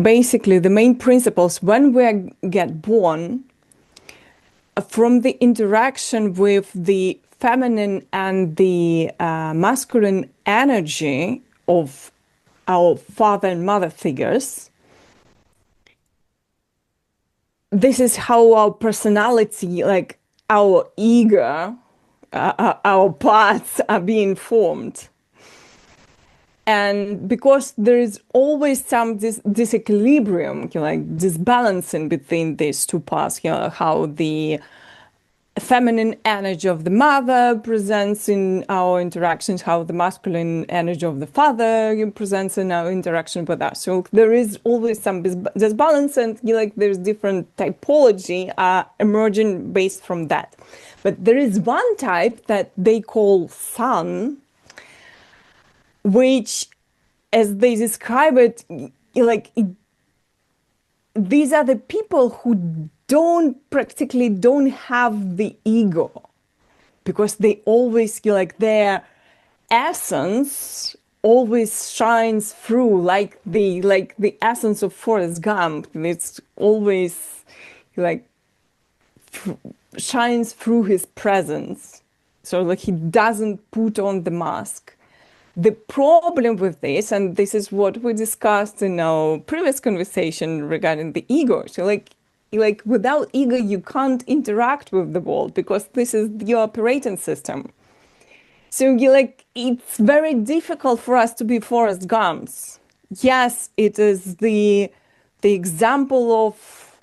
basically the main principles when we get born, from the interaction with the feminine and the masculine energy of our father and mother figures, this is how our personality, like our ego, our parts are being formed. And because there is always some disequilibrium, like disbalancing between these two parts, how the feminine energy of the mother presents in our interactions, how the masculine energy of the father presents in our interaction with us. So there is always some disbalance, and like there's different typology emerging based from that. But there is one type that they call sun, which, as they describe it, these are the people who practically don't have the ego, because they always feel like their essence always shines through, like the essence of Forrest Gump. It's always like shines through his presence. So like he doesn't put on the mask. The problem with this, and this is what we discussed in our previous conversation regarding the ego. So like without ego, you can't interact with the world because this is your operating system. So it's very difficult for us to be Forrest Gumps. Yes, it is the example of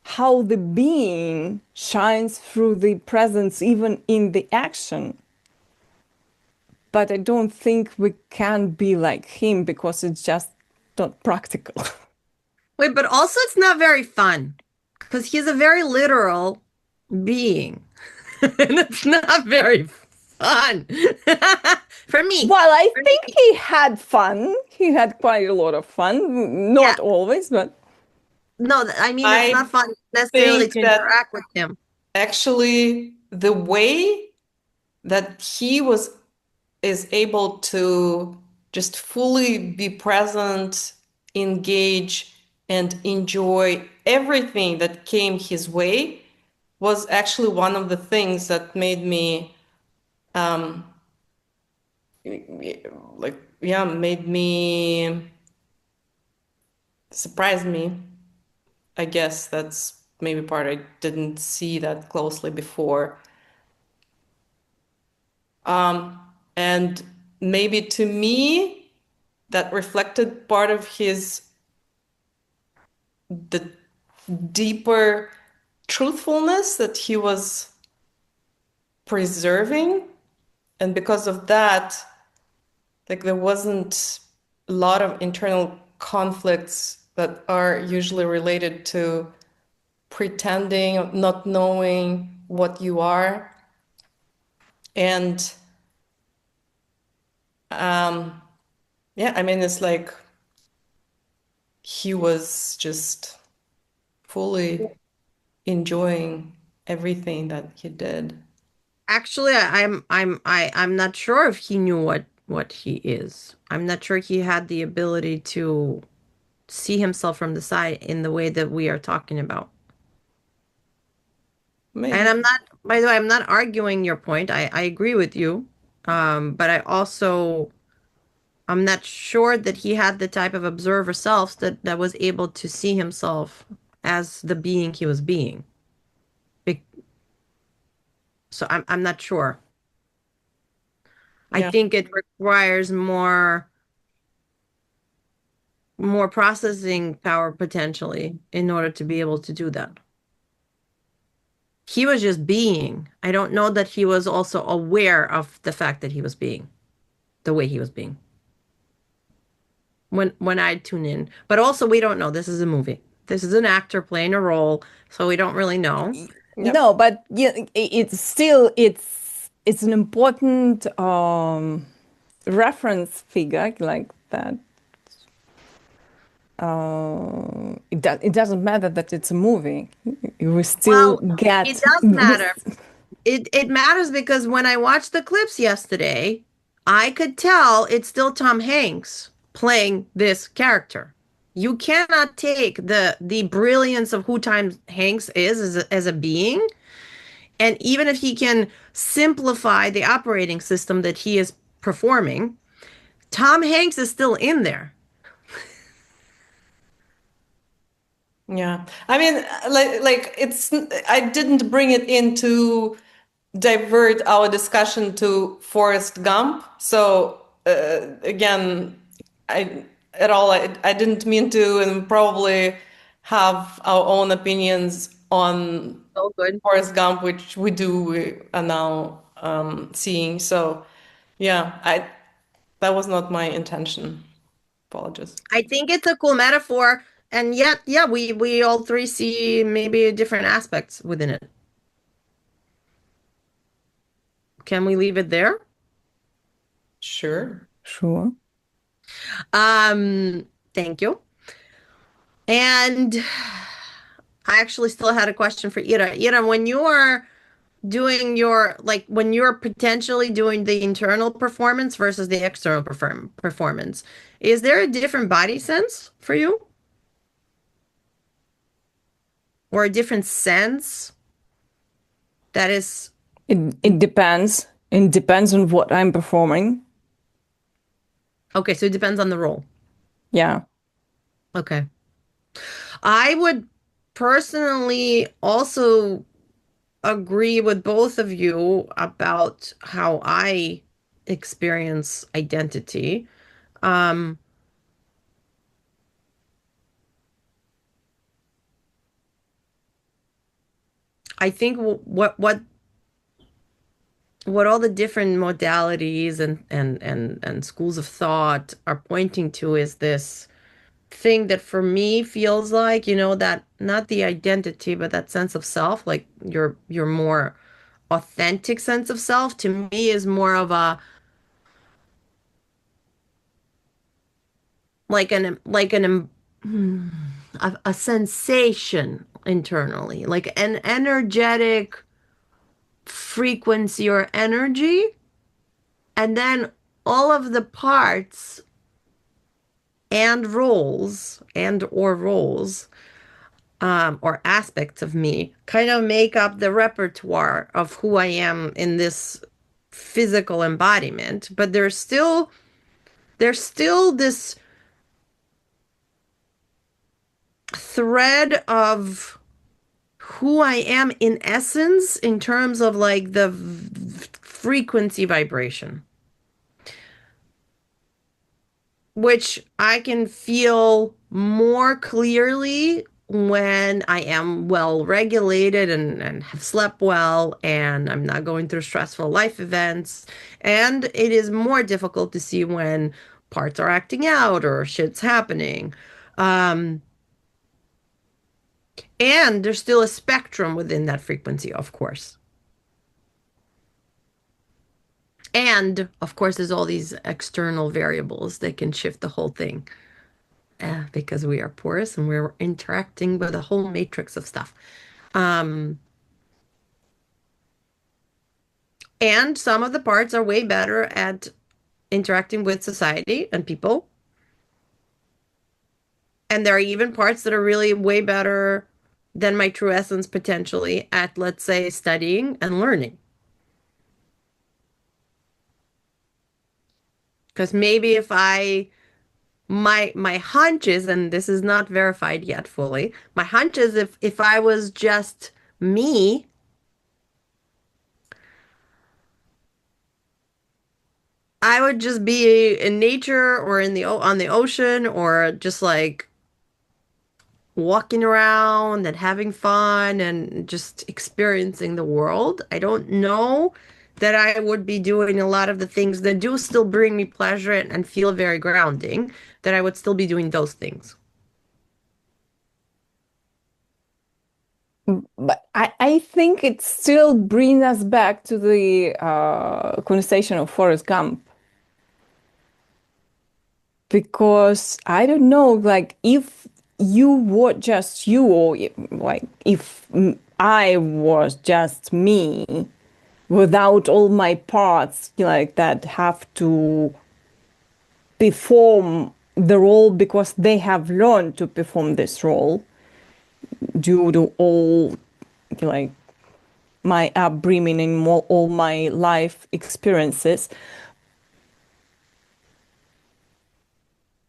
how the being shines through the presence even in the action. But I don't think we can be like him because it's just not practical. Wait, but also it's not very fun because he's a very literal being. And it's not very fun for me. Well, I think he had fun. He had quite a lot of fun. Not always, but No, I mean, it's not fun necessarily to interact with him. Actually, the way that he is able to just fully be present, engage, and enjoy everything that came his way was actually one of the things that made me made me surprised me. I guess that's maybe part I didn't see that closely before. And maybe to me, that reflected part of the deeper truthfulness that he was preserving. And because of that, like there wasn't a lot of internal conflicts that are usually related to pretending, not knowing what you are. And yeah, I mean, it's like he was just fully enjoying everything that he did. Actually, I'm not sure if he knew what he is. I'm not sure he had the ability to see himself from the side in the way that we are talking about. Maybe. And I'm not, by the way, I'm not arguing your point. I agree with you. But I'm not sure that he had the type of observer self that was able to see himself as the being he was being. So I'm not sure. I Yeah. think it requires more processing power potentially in order to be able to do that. He was just being. I don't know that he was also aware of the fact that he was being the way he was being when I tune in. But also we don't know. This is a movie. This is an actor playing a role, so we don't really know. Yep. No, but yeah, it's still it's an important reference figure like that. It doesn't matter that it's a movie. We still Well, it get does matter. It matters because when I watched the clips yesterday, I could tell it's still Tom Hanks playing this character. You cannot take the brilliance of who Tom Hanks is as a being, and even if he can simplify the operating system that he is performing, Tom Hanks is still in there. Yeah. I mean, like it's, I didn't bring it in to divert our discussion to Forrest Gump. So again, I didn't mean to, and probably have our own opinions on So good. Forrest Gump, which we are now seeing. So yeah, that was not my intention. Apologies. I think it's a cool metaphor, and yet, yeah, we all three see maybe different aspects within it. Can we leave it there? Sure. Sure. Thank you. And I actually still had a question for Ira. Ira, when you are doing when you're potentially doing the internal performance versus the external performance, is there a different body sense for you? Or a different sense that is It depends. It depends on what I'm performing. okay, so it depends on the role. Yeah. Okay. I would personally also agree with both of you about how I experience identity. Um, I think what all the different modalities and schools of thought are pointing to is this thing that for me feels like, that not the identity, but that sense of self, like your more authentic sense of self to me is more of a sensation internally, like an energetic frequency or energy, and then all of the parts and roles or aspects of me kind of make up the repertoire of who I am in this physical embodiment, but there's still this thread of who I am in essence in terms of like the frequency vibration, which I can feel more clearly when I am well regulated and have slept well and I'm not going through stressful life events. And it is more difficult to see when parts are acting out or shit's happening. Um, and there's still a spectrum within that frequency, of course. And of course, there's all these external variables that can shift the whole thing. Because we are porous and we're interacting with a whole matrix of stuff. And some of the parts are way better at interacting with society and people. And there are even parts that are really way better than my true essence potentially at, let's say, studying and learning. Because maybe if my hunch is, and this is not verified yet fully, my hunch is if I was just me, I would just be in nature or on the ocean or just like walking around and having fun and just experiencing the world. I don't know that I would be doing a lot of the things that do still bring me pleasure and feel very grounding, that I would still be doing those things. But I think it still brings us back to the conversation of Forrest Gump. Because I don't know, like if you were just you, or like if I was just me, without all my parts, like that have to perform the role because they have learned to perform this role due to all like my upbringing and all my life experiences.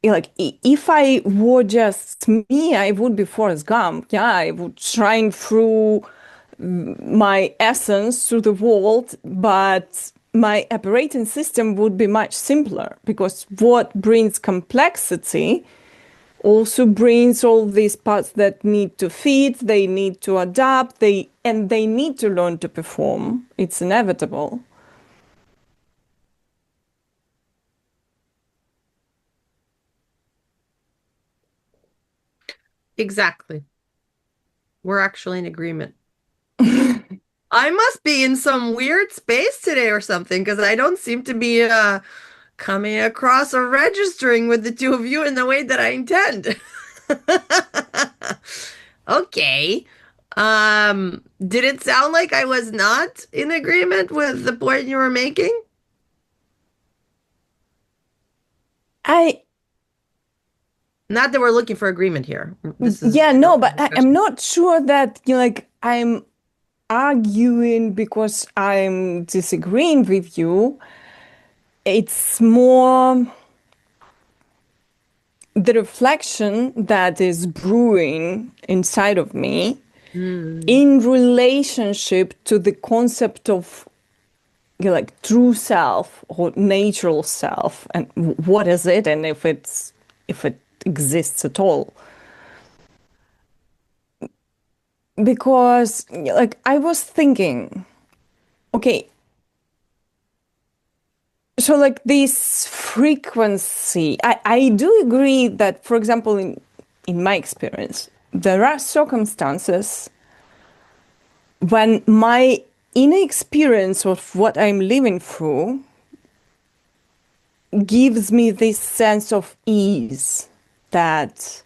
Like if I were just me, I would be Forrest Gump. Yeah, I would shine through my essence to the world, but my operating system would be much simpler because what brings complexity also brings all these parts that need to fit, they need to adapt, they need to learn to perform. It's inevitable. Exactly. We're actually in agreement. I must be in some weird space today or something because I don't seem to be coming across or registering with the two of you in the way that I intend. Okay. Did it sound like I was not in agreement with the point you were making? I Not that we're looking for agreement here. This is Yeah, an no, open but I'm discussion. not sure that like I'm arguing because I'm disagreeing with you. It's more the reflection that is brewing inside of me in relationship to the concept of like true self or natural self, and what is it, and if it exists at all. Because like I was thinking, okay, so like this frequency, I do agree that, for example, in my experience, there are circumstances when my inner experience of what I'm living through gives me this sense of ease that,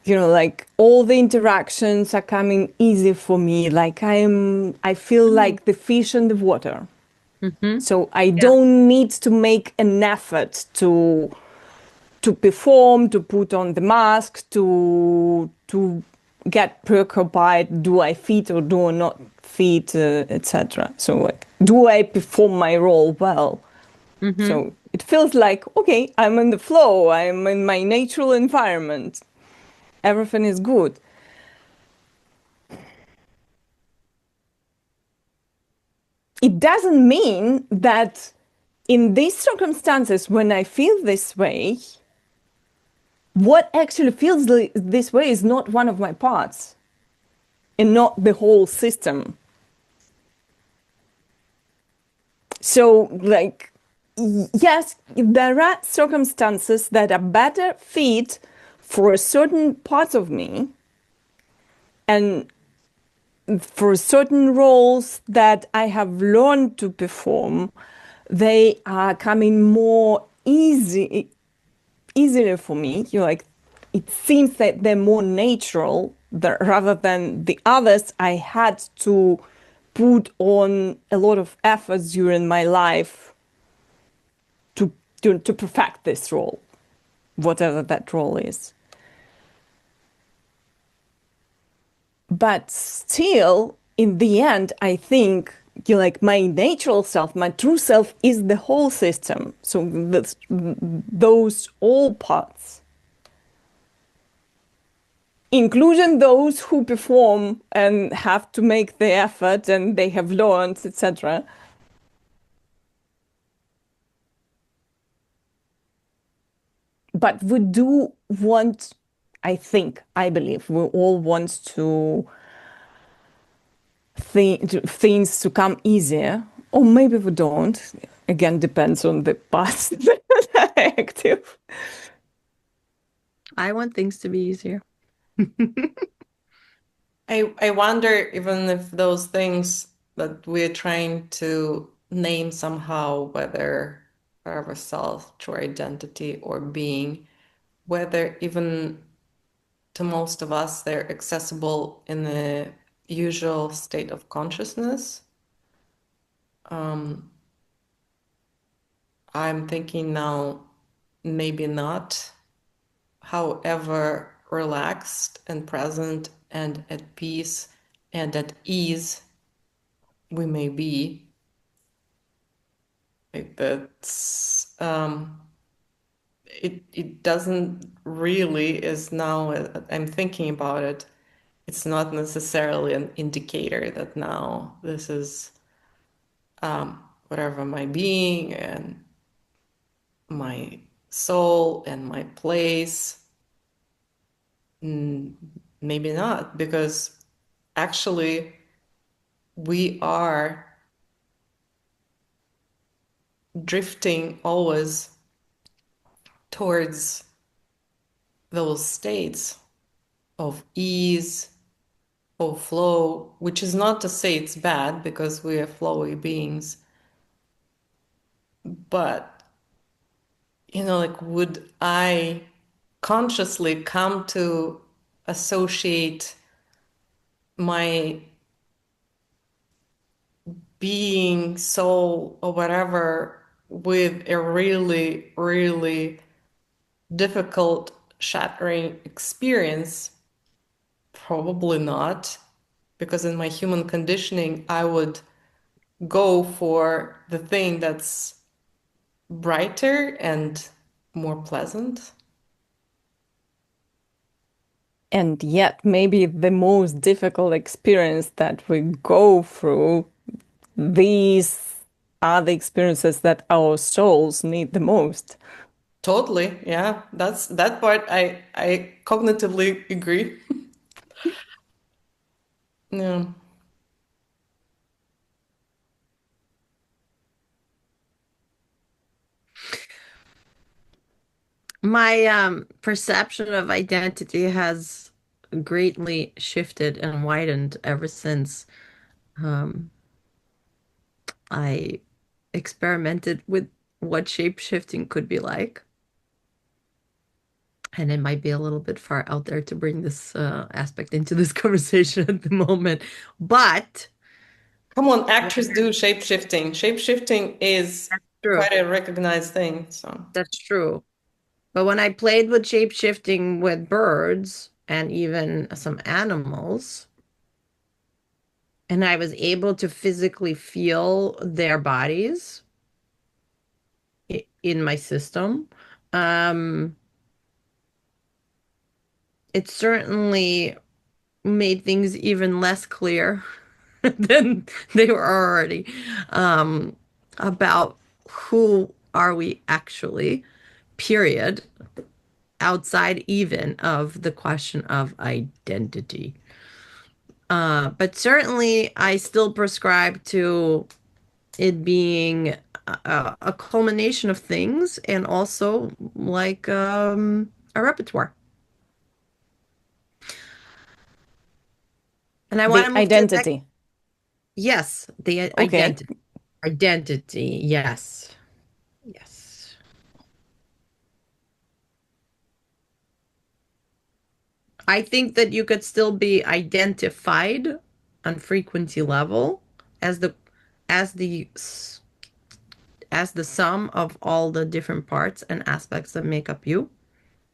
like all the interactions are coming easy for me. Like I feel like the fish in the water. Mm-hmm. So I Yeah. don't need to make an effort to perform, to put on the mask, to get preoccupied. Do I fit or do I not fit, etc. So like, do I perform my role well? So it feels like, okay, I'm in the flow. I'm in my natural environment. Everything is good. It doesn't mean that in these circumstances, when I feel this way, what actually feels this way is not one of my parts and not the whole system. So, like, yes, there are circumstances that are better fit for a certain parts of me and for certain roles that I have learned to perform. They are coming more easily for me. Like, it seems that they're more natural rather than the others I had to put on a lot of efforts during my life to perfect this role, whatever that role is. But still, in the end, I think like my natural self, my true self is the whole system. So those all parts, including those who perform and have to make the effort and they have learned, etc. But we do want, I believe, we all want to things to come easier, or maybe we don't. Again, depends on the past active. I want things to be easier. I wonder even if those things that we're trying to name somehow, whether ourself, true identity, or being, whether even to most of us they're accessible in the usual state of consciousness. I'm thinking now, maybe not. However relaxed and present and at peace and at ease we may be, like that's it doesn't really, is now I'm thinking about it, it's not necessarily an indicator that now this is whatever my being and my soul and my place. Maybe not, because actually we are drifting always towards those states of ease, of flow, which is not to say it's bad, because we are flowy beings. But, like, would I consciously come to associate my being, soul, or whatever with a really, really difficult, shattering experience? Probably not, because in my human conditioning, I would go for the thing that's brighter and more pleasant. And yet, maybe the most difficult experience that we go through, these are the experiences that our souls need the most. Totally, yeah. That's that part I cognitively agree. Yeah. My perception of identity has greatly shifted and widened ever since I experimented with what shape-shifting could be like. And it might be a little bit far out there to bring this aspect into this conversation at the moment. But Come on, actors do shape-shifting. Shape-shifting is true. quite a recognized thing. So That's true. But when I played with shape-shifting with birds and even some animals, and I was able to physically feel their bodies in my system, it certainly made things even less clear than they were already, about who are we actually, period, outside even of the question of identity. But certainly, I still prescribe to it being a culmination of things and also like a repertoire. And I want The to move to the next. identity. Yes, the Okay. identity. Identity, yes. Yes. I think that you could still be identified on frequency level as the as the as the sum of all the different parts and aspects that make up you.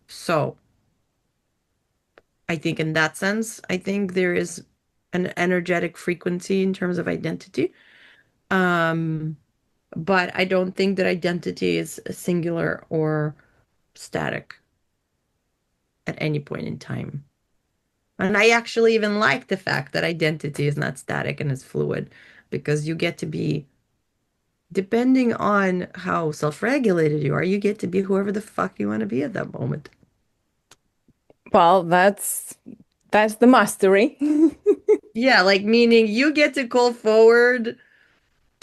So, I think in that sense, I think there is an energetic frequency in terms of identity. Um, but I don't think that identity is singular or static at any point in time. And I actually even like the fact that identity is not static and is fluid because you get to be, depending on how self-regulated you are, you get to be whoever the fuck you want to be at that moment. Well, that's the mastery. Yeah, like meaning you get to call forward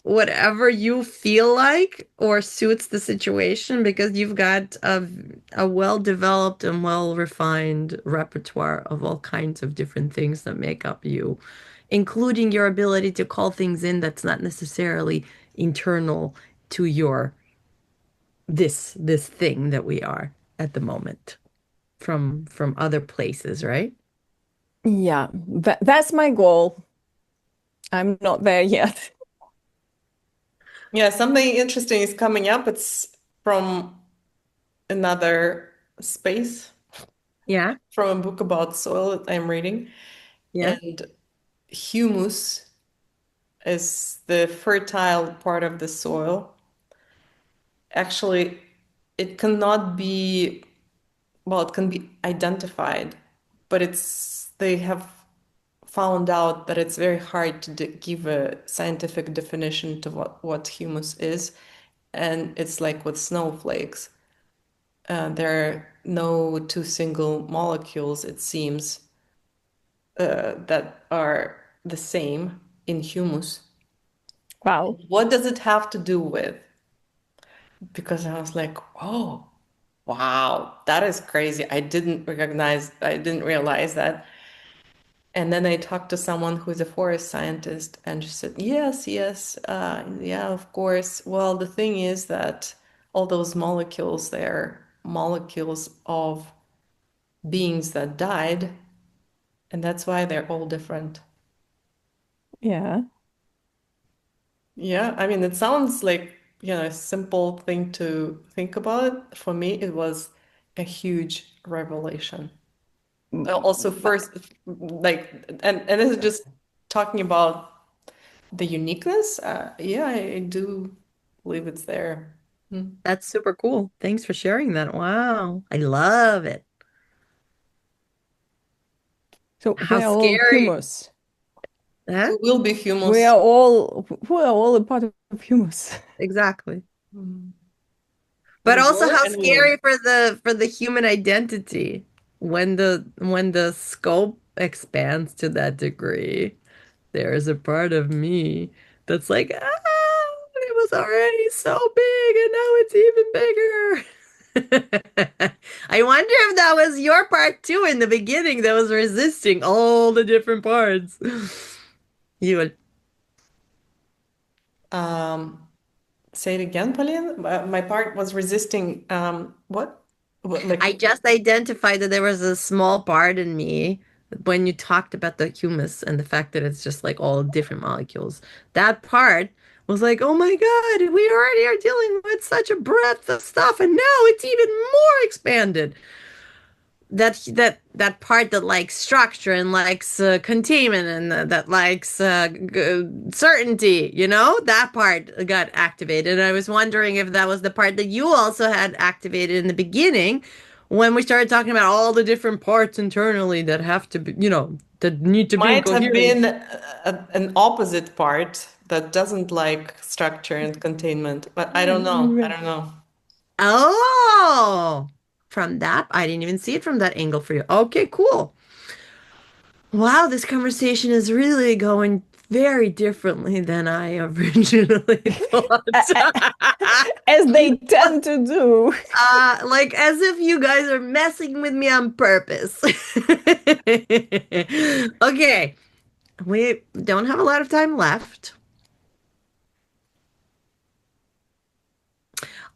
whatever you feel like or suits the situation because you've got a well-developed and well-refined repertoire of all kinds of different things that make up you, including your ability to call things in that's not necessarily internal to your this thing that we are at the moment from other places, right? Yeah, that's my goal. I'm not there yet. Yeah, something interesting is coming up. It's from another space, Yeah, from a book about soil that I'm reading. yeah. And humus is the fertile part of the soil. Actually, it cannot be, well, it can be identified, but they have found out that it's very hard to give a scientific definition to what humus is. And it's like with snowflakes. There are no two single molecules, it seems, that are the same in humus. Wow. What does it have to do with? Because I was like, oh, wow, that is crazy. I didn't realize that. And then I talked to someone who's a forest scientist, and she said, yes, yes, yeah, of course. Well, the thing is that all those molecules, they're molecules of beings that died, and that's why they're all different. Yeah. Yeah, I mean, it sounds like, a simple thing to think about. For me, it was a huge revelation. Also, first, like, and this is just talking about the uniqueness. Yeah, I do believe it's there. Hmm. That's super cool. Thanks for sharing that. Wow. I love it. So How we are all scary. humus. Huh? We will be We humus. are all a part of humus. Exactly. Mm. But We also were how and we will. scary for the human identity when the scope expands to that degree. There's a part of me that's like, it was already so big and now it's even bigger. I wonder if that was your part too in the beginning that was resisting all the different parts. You would Um, Say it again, Pauline. My part was resisting. What? What? I Like, just identified that there was a small part in me when you talked about the humus and the fact that it's just like all different molecules. That part was like, oh my God, we already are dealing with such a breadth of stuff, and now it's even more expanded. That part that likes structure and likes containment and that likes certainty, that part got activated. And I was wondering if that was the part that you also had activated in the beginning when we started talking about all the different parts internally that have to be, that need to be Might have coherent. been an opposite part that doesn't like structure and containment, but I don't know. I don't know. Oh, from that, I didn't even see it from that angle for you. Okay, cool. Wow, this conversation is really going very differently than I originally thought. As they tend to do. Like as if you guys are messing with me on purpose. Okay, we don't have a lot of time left.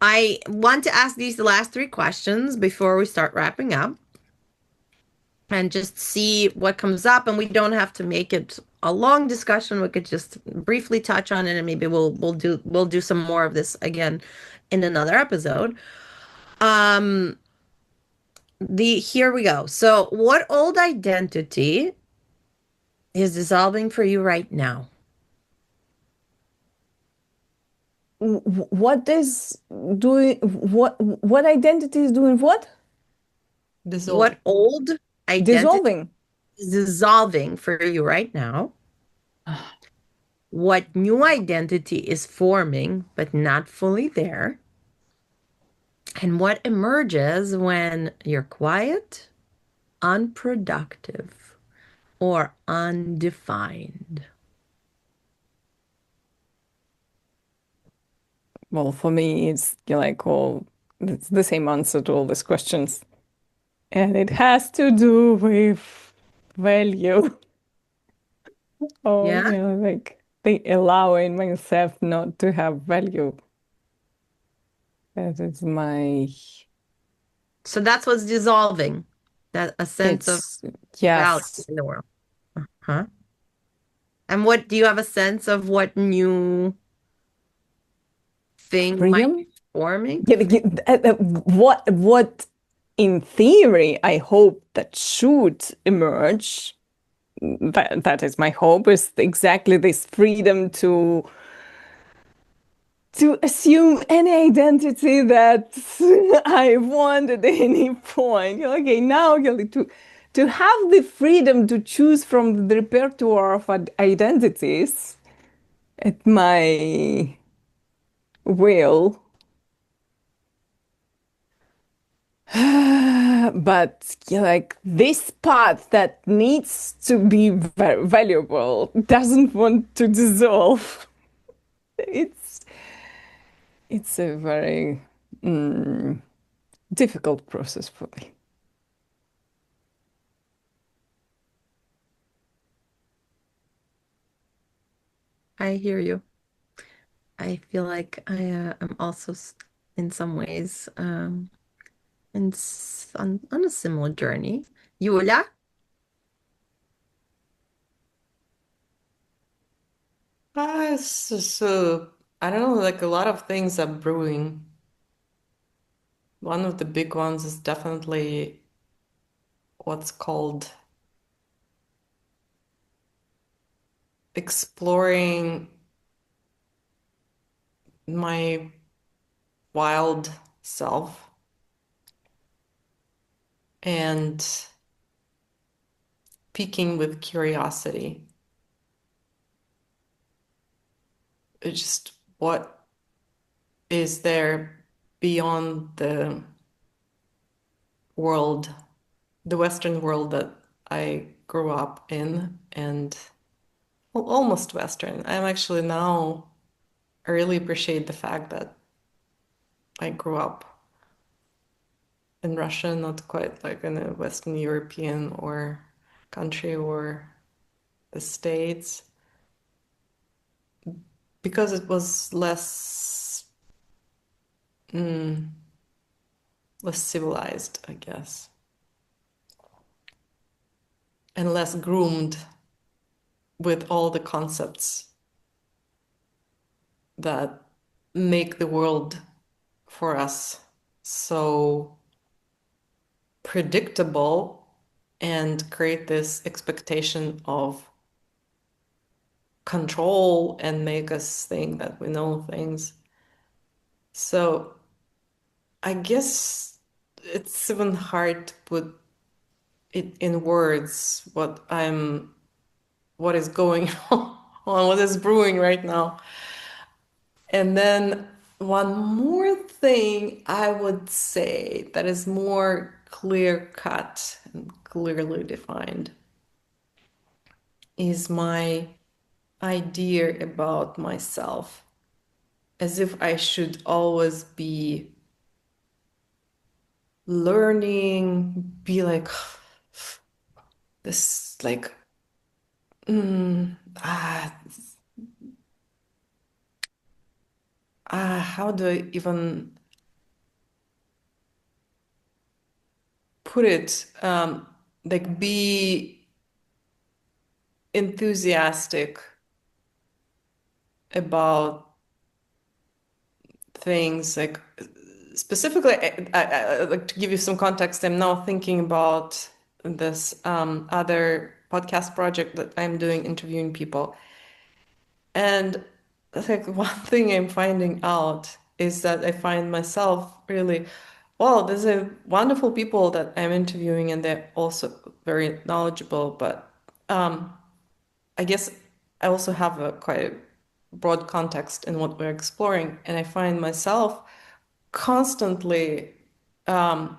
I want to ask these last three questions before we start wrapping up and just see what comes up. And we don't have to make it a long discussion. We could just briefly touch on it, and maybe we'll do some more of this again in another episode. Here we go. So, what old identity is dissolving for you right now? What is doing what identity is doing what? What old identity Dissolving. is dissolving for you right now? What new identity is forming but not fully there? And what emerges when you're quiet, unproductive, or undefined? Well, for me, it's like all it's the same answer to all these questions. And it has to do with value. Oh, Yeah. like the allowing myself not to have value. That is my So that's what's dissolving, that a sense of it's value yes. in the world. Huh? And what do you have a sense of what new thing might Freedom? be forming? What in theory I hope that should emerge, that is my hope, is exactly this freedom to assume any identity that I want at any point. Okay, now to have the freedom to choose from the repertoire of identities at my will. But like this path that needs to be valuable doesn't want to dissolve. It's it's a very difficult process for me. I hear you. I feel like I am also in some ways on a similar journey. Julia? So I don't know, like a lot of things are brewing. One of the big ones is definitely what's called exploring my wild self and peeking with curiosity. It's just what is there beyond the world, the Western world that I grew up in, and well, almost Western. I'm actually now, I really appreciate the fact that I grew up in Russia, not quite like in a Western European or country or the States, because it was less civilized, I guess, and less groomed with all the concepts that make the world for us so predictable and create this expectation of control and make us think that we know things. So I guess it's even hard to put it in words what is going on, what is brewing right now. And then one more thing I would say that is more clear cut and clearly defined is my idea about myself, as if I should always be learning, be like this, like, how do I even put it? Like, be enthusiastic about things. Like, specifically, I like to give you some context. I'm now thinking about this other podcast project that I'm doing, interviewing people. And like one thing I'm finding out is that I find myself really, well, there's a wonderful people that I'm interviewing and they're also very knowledgeable, but I guess I also have a quite broad context in what we're exploring. And I find myself constantly kind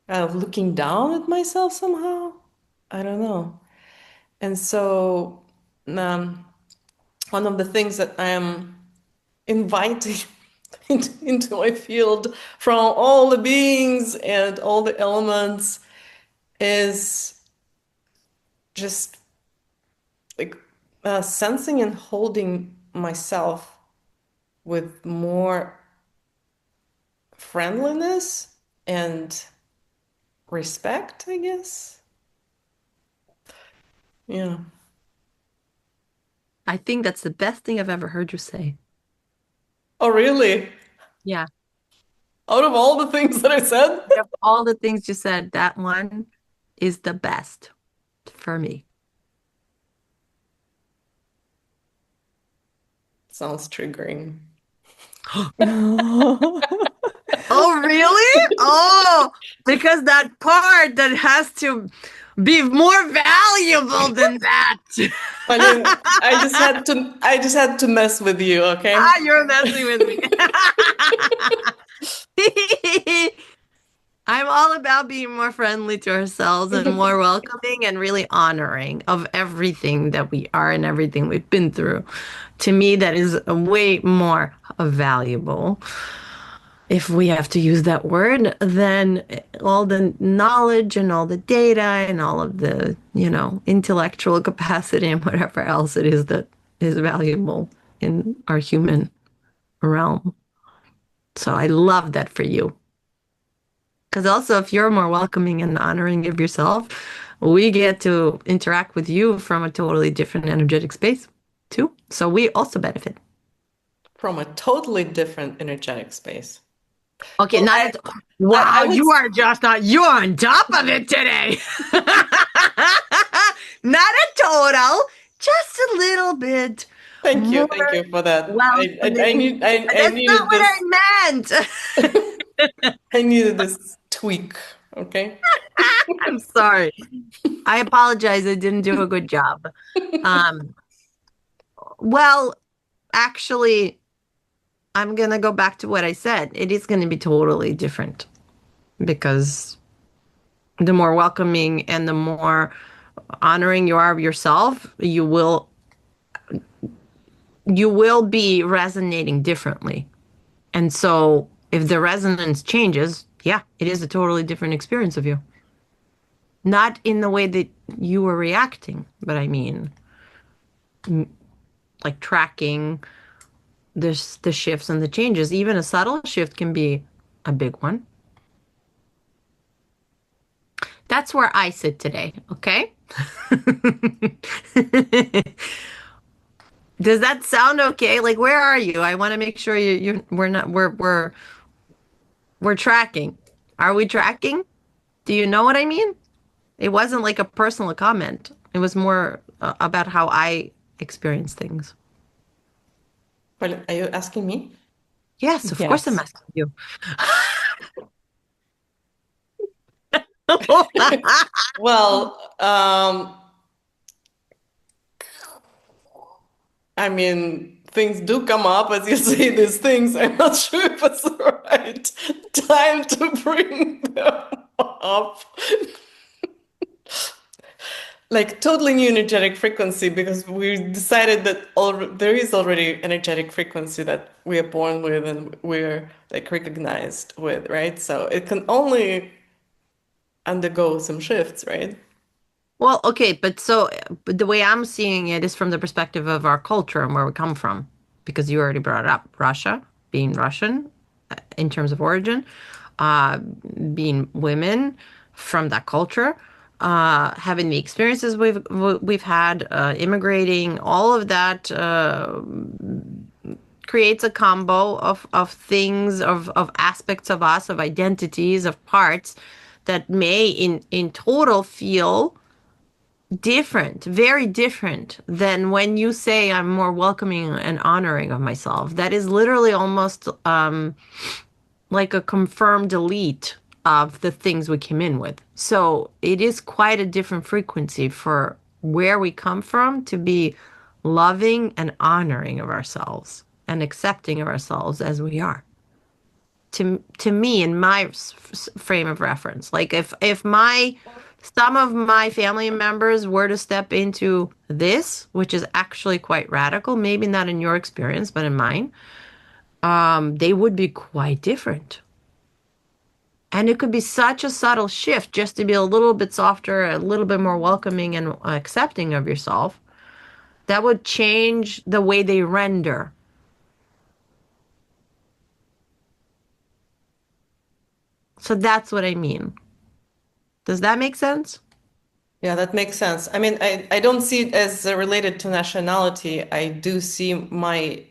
of looking down at myself somehow. I don't know. And so one of the things that I am inviting into my field from all the beings and all the elements is just like sensing and holding myself with more friendliness and respect, I guess. Yeah. I think that's the best thing I've ever heard you say. Oh, really? Yeah. Out of all the things that I said? Of all the things you said, that one is the best for me. Sounds triggering. Oh, really? Oh, because that part that has to be more valuable than that. I mean, I just had to mess with you, okay? You're messing with me. I'm all about being more friendly to ourselves and more welcoming and really honoring of everything that we are and everything we've been through. To me, that is way more valuable, if we have to use that word, than all the knowledge and all the data and all of the, intellectual capacity and whatever else it is that is valuable in our human realm. So I love that for you. Because also, if you're more welcoming and honoring of yourself, we get to interact with you from a totally different energetic space too. So we also benefit. From a totally different energetic space. Okay, Well, wow, I would you are just you're on top of it today. Not a total, just a little bit. thank you for that. Welcoming. I That's needed not what this. I meant. I needed this tweak, okay? I'm sorry. I apologize. I didn't do a good job. Well, actually, I'm going to go back to what I said. It is going to be totally different because the more welcoming and the more honoring you are of yourself, you will be resonating differently. And so if the resonance changes, yeah, it is a totally different experience of you. Not in the way that you were reacting, but I mean, like tracking the shifts and the changes. Even a subtle shift can be a big one. That's where I sit today, okay? Does that sound okay? Like, where are you? I want to make sure we're not, we're tracking. Are we tracking? Do you know what I mean? It wasn't like a personal comment. It was more about how I experience things. Well, are you asking me? Yes, of course I'm Yes. asking you. Well, I mean, things do come up as you say these things. I'm not sure if it's the right time to bring them up. Like totally new energetic frequency because we decided that there is already energetic frequency that we are born with and we're like recognized with, right? So it can only undergo some shifts, right? Well, okay, but the way I'm seeing it is from the perspective of our culture and where we come from, because you already brought it up, Russia, being Russian in terms of origin, uh, being women from that culture, having the experiences we've had, immigrating, all of that creates a combo of things, of aspects of us, of identities, of parts that may in total feel different, very different than when you say I'm more welcoming and honoring of myself. That is literally almost like a confirmed delete of the things we came in with. So it is quite a different frequency for where we come from to be loving and honoring of ourselves and accepting of ourselves as we are. To me, in my frame of reference, like if my some of my family members were to step into this, which is actually quite radical, maybe not in your experience, but in mine, they would be quite different. And it could be such a subtle shift just to be a little bit softer, a little bit more welcoming and accepting of yourself. That would change the way they render. So that's what I mean. Does that make sense? Yeah, that makes sense. I mean, I don't see it as related to nationality. I do see my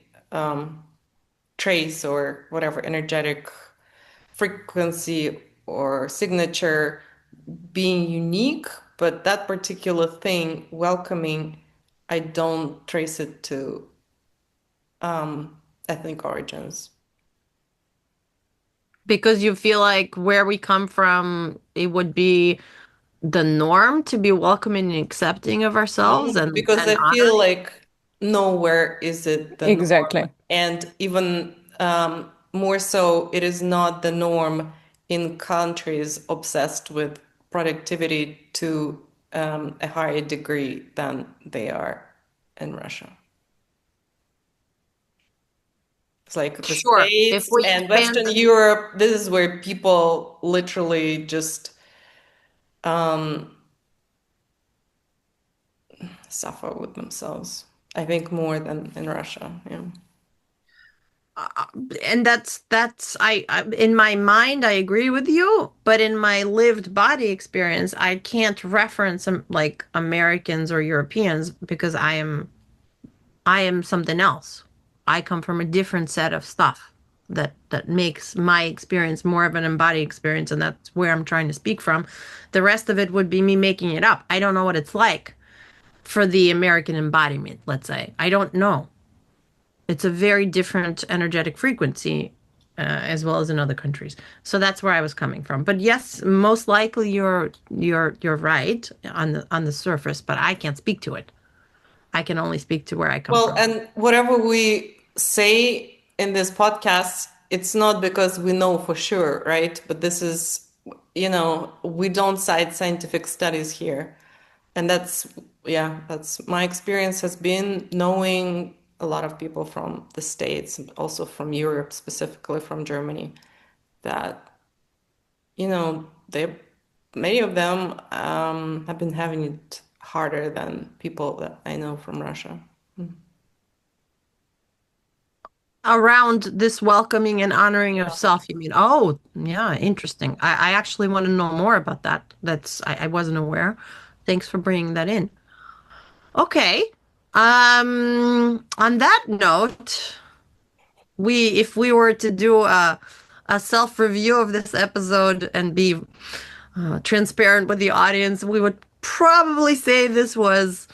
trace or whatever energetic frequency or signature being unique, but that particular thing, welcoming, I don't trace it to ethnic origins. Because you feel like where we come from, it would be the norm to be welcoming and accepting of ourselves No, because and I feel honoring. like nowhere is it the norm. Exactly. And even more so, it is not the norm in countries obsessed with productivity to a higher degree than they are in Russia. It's like the Sure. If States we and expand, Western Europe, this is where people literally just suffer with themselves. I think more than in Russia. Yeah. and that's I in my mind I agree with you, but in my lived body experience, I can't reference like Americans or Europeans because I am something else. I come from a different set of stuff that makes my experience more of an embodied experience, and that's where I'm trying to speak from. The rest of it would be me making it up. I don't know what it's like for the American embodiment, let's say. I don't know. It's a very different energetic frequency, as well as in other countries. So that's where I was coming from. But yes, most likely you're right on the surface, but I can't speak to it. I can only speak to where I come Well, from. and whatever we say in this podcast, it's not because we know for sure, right? But this is, we don't cite scientific studies here. And that's my experience has been knowing a lot of people from the States, and also from Europe, specifically from Germany, that, they many of them have been having it harder than people that I know from Russia. Around this welcoming and honoring of self, you mean? Oh, yeah, interesting. I actually want to know more about that. I wasn't aware. Thanks for bringing that in. Okay. On that note, if we were to do a self-review of this episode and be transparent with the audience, we would probably say this was,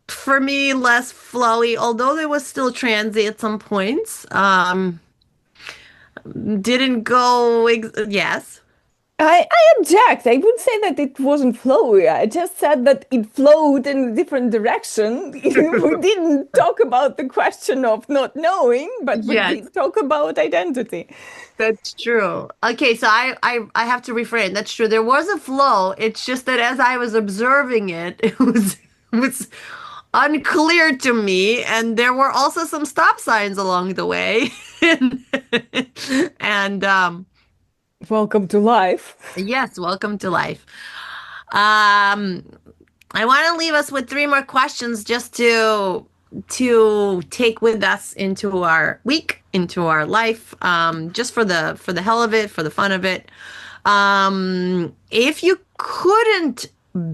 for me, less flowy, although there was still transy at some points. Didn't go, yes. I object. I would say that it wasn't flowy. I just said that it flowed in a different direction. We didn't talk about the question of not knowing, but we Yes. did talk about identity. That's true. Okay, so I have to refrain. That's true. There was a flow. It's just that as I was observing it, it was unclear to me, and there were also some stop signs along the way. and Welcome to life. yes, welcome to life. I want to leave us with 3 more questions just to take with us into our week, into our life, just for the hell of it, for the fun of it. If you couldn't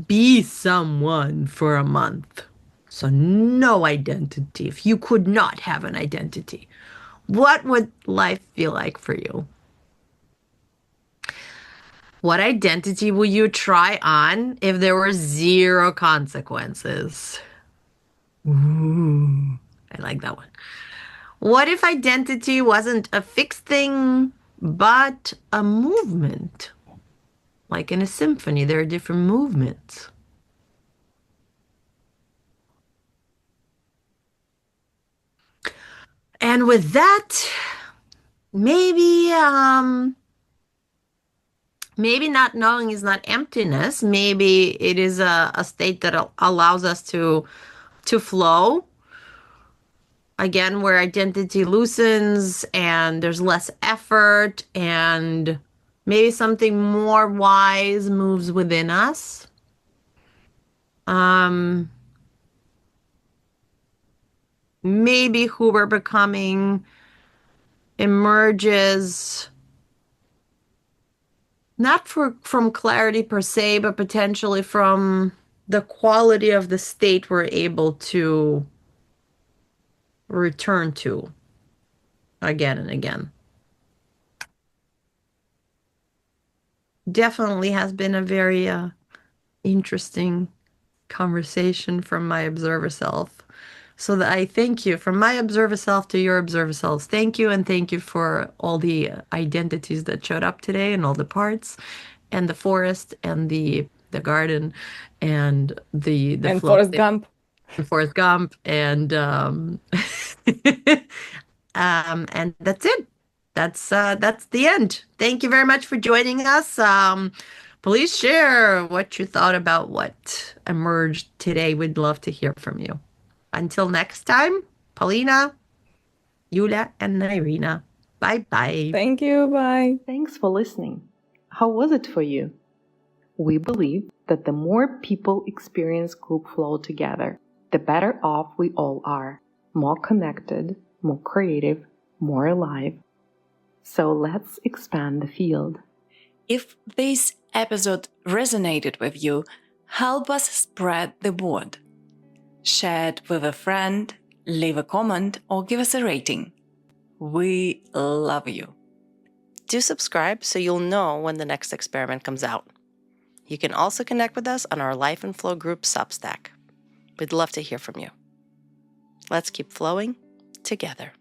be someone for a month, so no identity, if you could not have an identity, what would life feel like for you? What identity would you try on if there were 0 consequences? Ooh, I like that one. What if identity wasn't a fixed thing, but a movement? Like in a symphony, there are different movements. And with that, maybe not knowing is not emptiness. Maybe it is a state that allows us to flow. Again, where identity loosens and there's less effort and maybe something more wise moves within us. Maybe who we're becoming emerges not from clarity per se, but potentially from the quality of the state we're able to return to again and again. Definitely has been a very interesting conversation from my observer self. So that I thank you from my observer self to your observer selves. Thank you, and thank you for all the identities that showed up today and all the parts, and the forest and the garden and the And flow. Forrest Gump. Forrest Gump and and that's it. That's the end. Thank you very much for joining us. Please share what you thought about what emerged today. We'd love to hear from you. Until next time, Paulina, Yulia, and Irina. Bye-bye. Thank you. Bye. Thanks for listening. How was it for you? We believe that the more people experience group flow together, the better off we all are. More connected, more creative, more alive. So let's expand the field. If this episode resonated with you, help us spread the word. Share it with a friend, leave a comment, or give us a rating. We love you. Do subscribe so you'll know when the next experiment comes out. You can also connect with us on our Life and Flow group Substack. We'd love to hear from you. Let's keep flowing together.